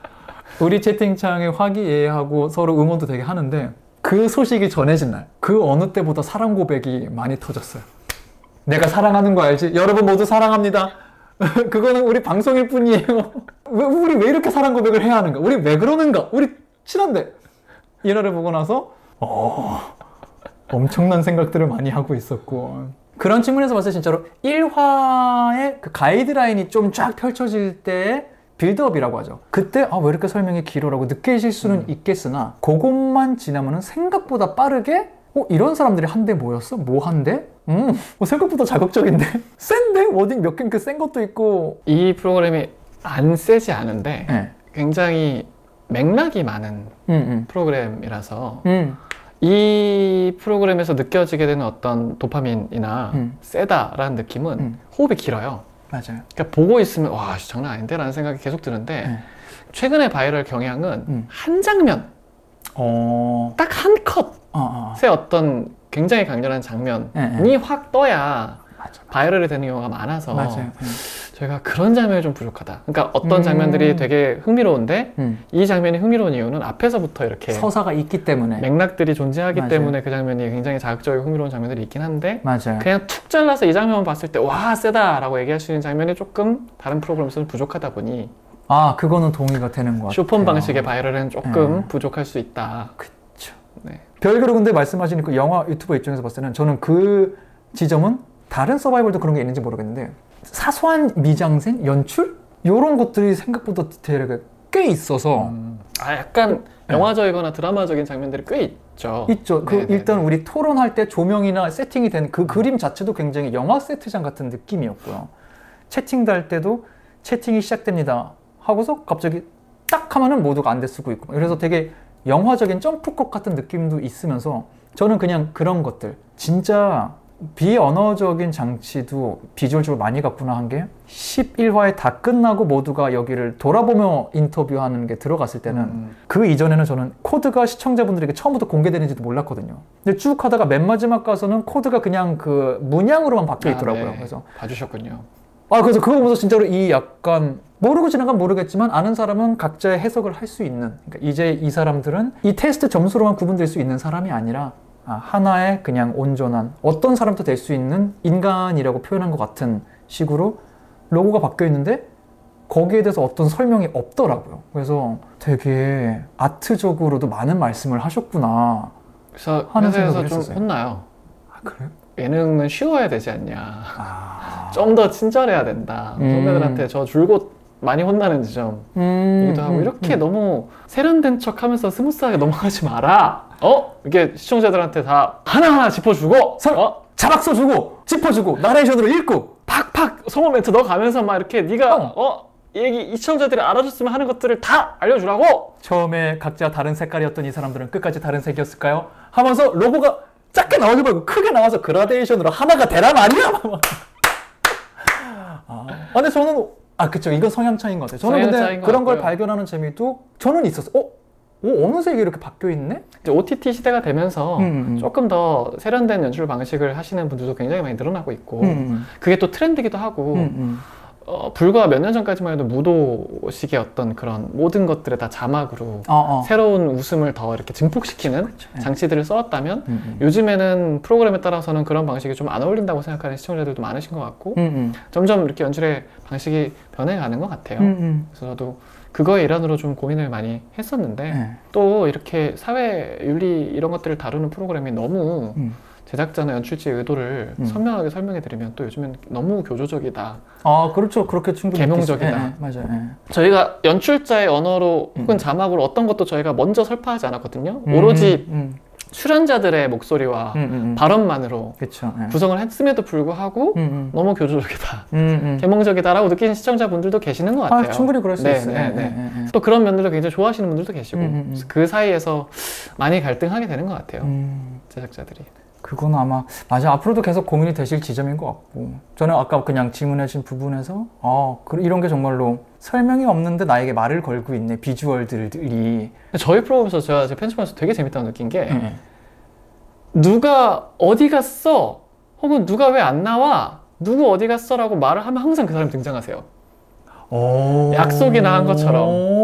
우리 채팅창에 화기애애하고 서로 응원도 되게 하는데 그 소식이 전해진 날 그 어느 때보다 사랑 고백이 많이 터졌어요. 내가 사랑하는 거 알지? 여러분 모두 사랑합니다. 그거는 우리 방송일 뿐이에요. 우리 왜 이렇게 사랑 고백을 해야 하는가? 우리 왜 그러는가? 우리 친한데. 1화를 보고 나서 엄청난 생각들을 많이 하고 있었고 그런 측면에서 봤을 때 진짜로 1화의 그 가이드라인이 좀 쫙 펼쳐질 때 빌드업이라고 하죠. 그때 왜 이렇게 설명이 길어라고 느끼실 수는 있겠으나 그것만 지나면은 생각보다 빠르게 이런 사람들이 한데 모였어? 뭐 한데? 생각보다 자극적인데? 센데? 워딩 몇 개 센 것도 있고
이 프로그램이 안 세지 않은데 굉장히 맥락이 많은 프로그램이라서 이 프로그램에서 느껴지게 되는 어떤 도파민이나 세다라는 느낌은 호흡이 길어요.
맞아요.
그러니까 보고 있으면 와 장난 아닌데 라는 생각이 계속 드는데 최근의 바이럴 경향은 한 장면 딱 한 컷의 어떤 굉장히 강렬한 장면이 확 떠야 바이럴이 되는 경우가 많아서 저희가 그런 장면이 좀 부족하다. 그러니까 어떤 장면들이 되게 흥미로운데 이 장면이 흥미로운 이유는 앞에서부터 이렇게
서사가 있기 때문에
맥락들이 존재하기 때문에 그 장면이 굉장히 자극적이고 흥미로운 장면들이 있긴 한데 그냥 툭 잘라서 이 장면만 봤을 때 와 세다 라고 얘기할 수 있는 장면이 조금 다른 프로그램에서는 부족하다 보니
그거는 동의가 되는 것 같아요.
쇼폰 방식의 바이럴은 조금 부족할 수 있다.
그쵸. 별개로 근데 말씀하신 그 영화 유튜버 입장에서 봤을 때는 저는 그 지점은 다른 서바이벌도 그런 게 있는지 모르겠는데 사소한 미장센, 연출? 이런 것들이 생각보다 디테일하게 꽤 있어서
약간 영화적이거나 드라마적인 장면들이 꽤 있죠.
있죠. 일단 우리 토론할 때 조명이나 세팅이 된 그 그림 자체도 굉장히 영화 세트장 같은 느낌이었고요. 채팅도 할 때도 채팅이 시작됩니다 하고서 갑자기 딱 하면은 모두가 안대 쓰고 있고, 그래서 되게 영화적인 점프컷 같은 느낌도 있으면서 저는 그냥 그런 것들, 진짜 비언어적인 장치도 비주얼적으로 많이 갔구나 한 게 11화에 다 끝나고 모두가 여기를 돌아보며 인터뷰하는 게 들어갔을 때는 그 이전에는 저는 코드가 시청자분들에게 처음부터 공개되는지도 몰랐거든요. 근데 쭉 하다가 맨 마지막 가서는 코드가 그냥 그 문양으로만 바뀌어 있더라고요.
네.
그래서
봐주셨군요.
그래서 그거 보면서 진짜로 이 약간 모르고 지나간 모르겠지만 아는 사람은 각자의 해석을 할 수 있는, 그러니까 이제 이 사람들은 이 테스트 점수로만 구분될 수 있는 사람이 아니라 하나의 그냥 온전한 어떤 사람도 될 수 있는 인간이라고 표현한 것 같은 식으로 로고가 바뀌어 있는데 거기에 대해서 어떤 설명이 없더라고요. 그래서 되게 아트적으로도 많은 말씀을 하셨구나.
그래서 회사에서 좀 혼나요.
그래요?
예능은 쉬워야 되지 않냐. 좀 더 친절해야 된다. 선배들한테 저 줄곧 많이 혼나는 지점이기도 하고, 이렇게 너무 세련된 척 하면서 스무스하게 넘어가지 마라. 이게 시청자들한테 다 하나하나 짚어주고,
자막 써주고, 짚어주고, 나레이션으로 읽고,
팍팍 성우 멘트 넣어가면서 막 이렇게 네가 이 시청자들이 알아줬으면 하는 것들을 다 알려주라고.
처음에 각자 다른 색깔이었던 이 사람들은 끝까지 다른 색이었을까요? 하면서 로고가 작게 나오지 말고 크게 나와서 그라데이션으로 하나가 되란 말이야. 근데 저는 그쵸, 이건 성향 차이인 것 같아요. 저는 근데 그런 걸 발견하는 재미도 저는 있었어요. 어느새 이게 이렇게 바뀌어 있네?
이제 OTT 시대가 되면서 조금 더 세련된 연출 방식을 하시는 분들도 굉장히 많이 늘어나고 있고, 그게 또 트렌드기도 하고, 불과 몇 년 전까지만 해도 무도식의 어떤 그런 모든 것들을 다 자막으로 새로운 웃음을 더 이렇게 증폭시키는 장치들을 써왔다면, 요즘에는 프로그램에 따라서는 그런 방식이 좀 안 어울린다고 생각하는 시청자들도 많으신 것 같고, 점점 이렇게 연출의 방식이 변해가는 것 같아요. 그래서 저도 그거의 일환으로 좀 고민을 많이 했었는데, 또 이렇게 사회 윤리 이런 것들을 다루는 프로그램이 너무 제작자나 연출자의 의도를 선명하게 설명해드리면 또 요즘엔 너무 교조적이다.
그렇죠. 그렇게 충분히
계명적이다.
맞아요.
저희가 연출자의 언어로 혹은 자막으로 어떤 것도 저희가 먼저 설파하지 않았거든요. 오로지 출연자들의 목소리와 발언만으로 구성을 했음에도 불구하고 너무 교조적이다, 계몽적이다라고 느끼는 시청자분들도 계시는 것 같아요.
충분히 그럴 수 있어요.
또 그런 면들도 굉장히 좋아하시는 분들도 계시고, 그 사이에서 많이 갈등하게 되는 것 같아요. 제작자들이.
그건 아마 앞으로도 계속 고민이 되실 지점인 것 같고, 저는 아까 그냥 질문하신 부분에서 이런 게 정말로 설명이 없는데 나에게 말을 걸고 있네, 비주얼들이.
저희 프로그램에서 제가 편집하면서 되게 재밌다고 느낀 게 누가 어디 갔어? 혹은 누가 왜 안 나와? 누구 어디 갔어? 라고 말을 하면 항상 그 사람이 등장하세요. 약속이나 한 것처럼.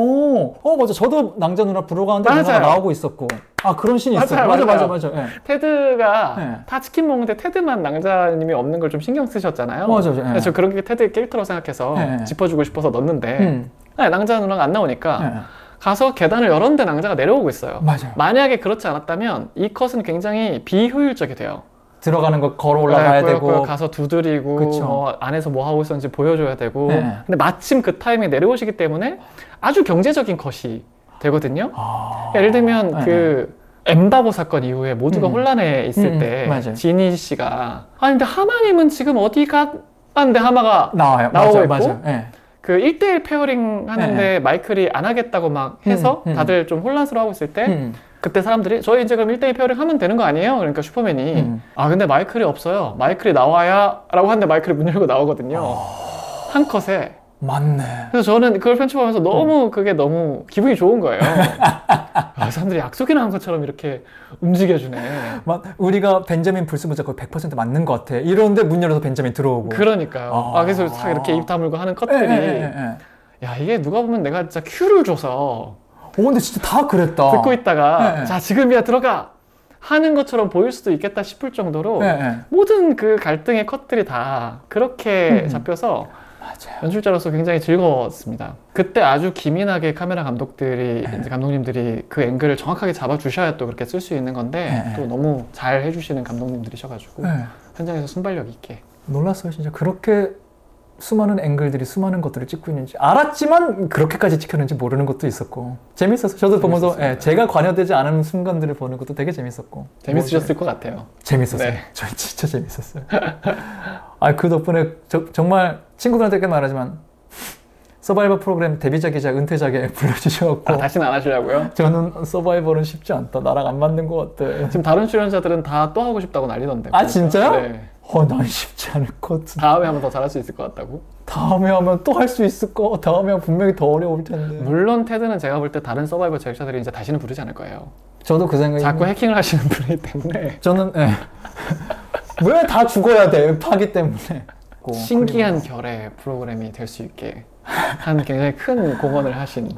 맞아. 저도 낭자 누나 부르러 가는데 누나가 나오고 있었고. 그런 씬이 있어요. 맞아.
테드가 다 치킨 먹는데 테드만 낭자님이 없는 걸 좀 신경 쓰셨잖아요.
맞아.
그래서 저 그런 게 테드의 캐릭터라고 생각해서 짚어주고 싶어서 넣었는데, 낭자 누나가 안 나오니까 가서 계단을 열었는데 낭자가 내려오고 있어요.
맞아요.
만약에 그렇지 않았다면 이 컷은 굉장히 비효율적이 돼요.
들어가는 거 걸어 올라가야 되고,
가서 두드리고 안에서 뭐 하고 있었는지 보여줘야 되고. 근데 마침 그 타이밍에 내려오시기 때문에 아주 경제적인 컷이 되거든요. 예를 들면 그 엠바고 사건 이후에 모두가 혼란해 있을 때 지니 씨가 근데 하마님은 지금 어디 갔는데 하마가 나오고 있고, 그 1대1 페어링 하는데 마이클이 안 하겠다고 막 해서 다들 좀 혼란스러워하고 있을 때 그때 사람들이 저희 이제 그럼 1대1 페어링 하면 되는 거 아니에요? 그러니까 슈퍼맨이 근데 마이클이 없어요. 마이클이 나와야 라고 하는데 마이클이 문 열고 나오거든요. 한 컷에.
맞네.
그래서 저는 그걸 편집하면서 너무 그게 너무 기분이 좋은 거예요. 사람들이 약속이나 한 것처럼 이렇게 움직여주네.
우리가 벤자민 불스무자 거의 100% 맞는 것 같아. 이러는데 문 열어서 벤자민 들어오고.
그러니까요. 그래서 싹 이렇게 입 다물고 하는 컷들이 야, 이게 누가 보면 내가 진짜 큐를 줘서
근데 진짜 다 그랬다.
듣고 있다가 자, 지금이야 들어가 하는 것처럼 보일 수도 있겠다 싶을 정도로 모든 그 갈등의 컷들이 다 그렇게 잡혀서 연출자로서 굉장히 즐거웠습니다. 그때 아주 기민하게 카메라 감독들이 이제 감독님들이 그 앵글을 정확하게 잡아주셔야 또 그렇게 쓸 수 있는 건데 또 너무 잘 해주시는 감독님들이셔가지고 현장에서 순발력 있게.
놀랐어요, 진짜. 그렇게 수많은 앵글들이 수많은 것들을 찍고 있는지 알았지만 그렇게까지 찍혔는지 모르는 것도 있었고 재밌었어요. 저도 보면서 제가 관여되지 않은 순간들을 보는 것도 되게 재밌었고
재밌으셨을 것 같아요.
재밌었어요. 저 진짜 재밌었어요. 그 덕분에 정말 친구들한테 말하지만 서바이벌 프로그램 데뷔작이자 은퇴작에 불러주셔갖고
다시는 안 하시려고요?
저는 서바이벌은 쉽지 않다. 나랑 안 맞는 것 같아.
지금 다른 출연자들은 다 또 하고 싶다고 난리던데.
진짜요?
네.
난 쉽지 않을 것 같은데.
다음에 하면 더 잘할 수 있을 것 같다고?
다음에 하면 또 할 수 있을 거. 다음에 하면 분명히 더 어려울 텐데.
물론 테드는 제가 볼 때 다른 서바이벌 제작자들이 이제 다시는 부르지 않을 거예요.
저도 그 생각이.
자꾸 해킹을 하시는 분이기 때문에.
저는 왜 다 죽어야 돼? 파기 때문에.
신기한 결의 프로그램이 될 수 있게 한 굉장히 큰 공헌을 하신.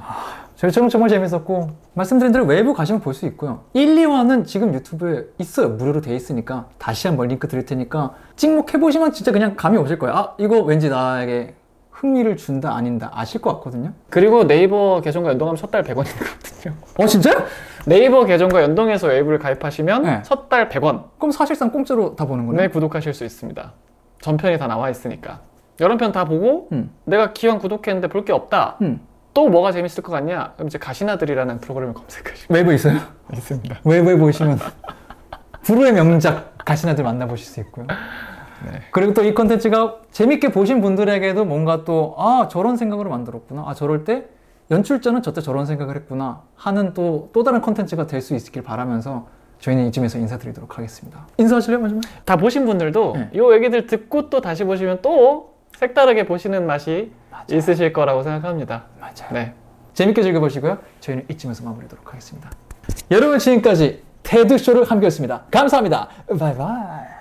정말 재밌었고 말씀드린 대로 외부 가시면 볼 수 있고요. 1, 2화는 지금 유튜브에 있어요. 무료로 돼 있으니까 다시 한번 링크 드릴 테니까 찍목해보시면 진짜 그냥 감이 오실 거예요. 이거 왠지 나에게 흥미를 준다 아닌다 아실 것 같거든요.
그리고 네이버 계정과 연동하면 첫 달 100원이거든요.
진짜요?
네이버 계정과 연동해서 웨이브를 가입하시면 첫 달 100원.
그럼 사실상 공짜로 다 보는 거네요?
네, 구독하실 수 있습니다. 전편이 다 나와 있으니까. 여러 편 다 보고 내가 기왕 구독했는데 볼 게 없다. 또 뭐가 재밌을 것 같냐? 그럼 이제 가시나들이라는 프로그램을 검색하시면
웨이브 있어요?
있습니다.
웨이브에 보시면 불후의 명작 가시나들 만나보실 수 있고요. 네. 그리고 또 이 컨텐츠가 재밌게 보신 분들에게도 뭔가 또 저런 생각으로 만들었구나. 저럴 때 연출자는 저때 저런 생각을 했구나 하는 또 다른 컨텐츠가 될 수 있길 바라면서 저희는 이쯤에서 인사드리도록 하겠습니다. 인사하실래요? 마지막에?
다 보신 분들도 이 얘기들 듣고 또 다시 보시면 또 색다르게 보시는 맛이 있으실 거라고 생각합니다.
맞아요.
네.
재밌게 즐겨보시고요. 저희는 이쯤에서 마무리하도록 하겠습니다. 여러분 지금까지 테드쇼를 함께했습니다. 감사합니다. 바이바이.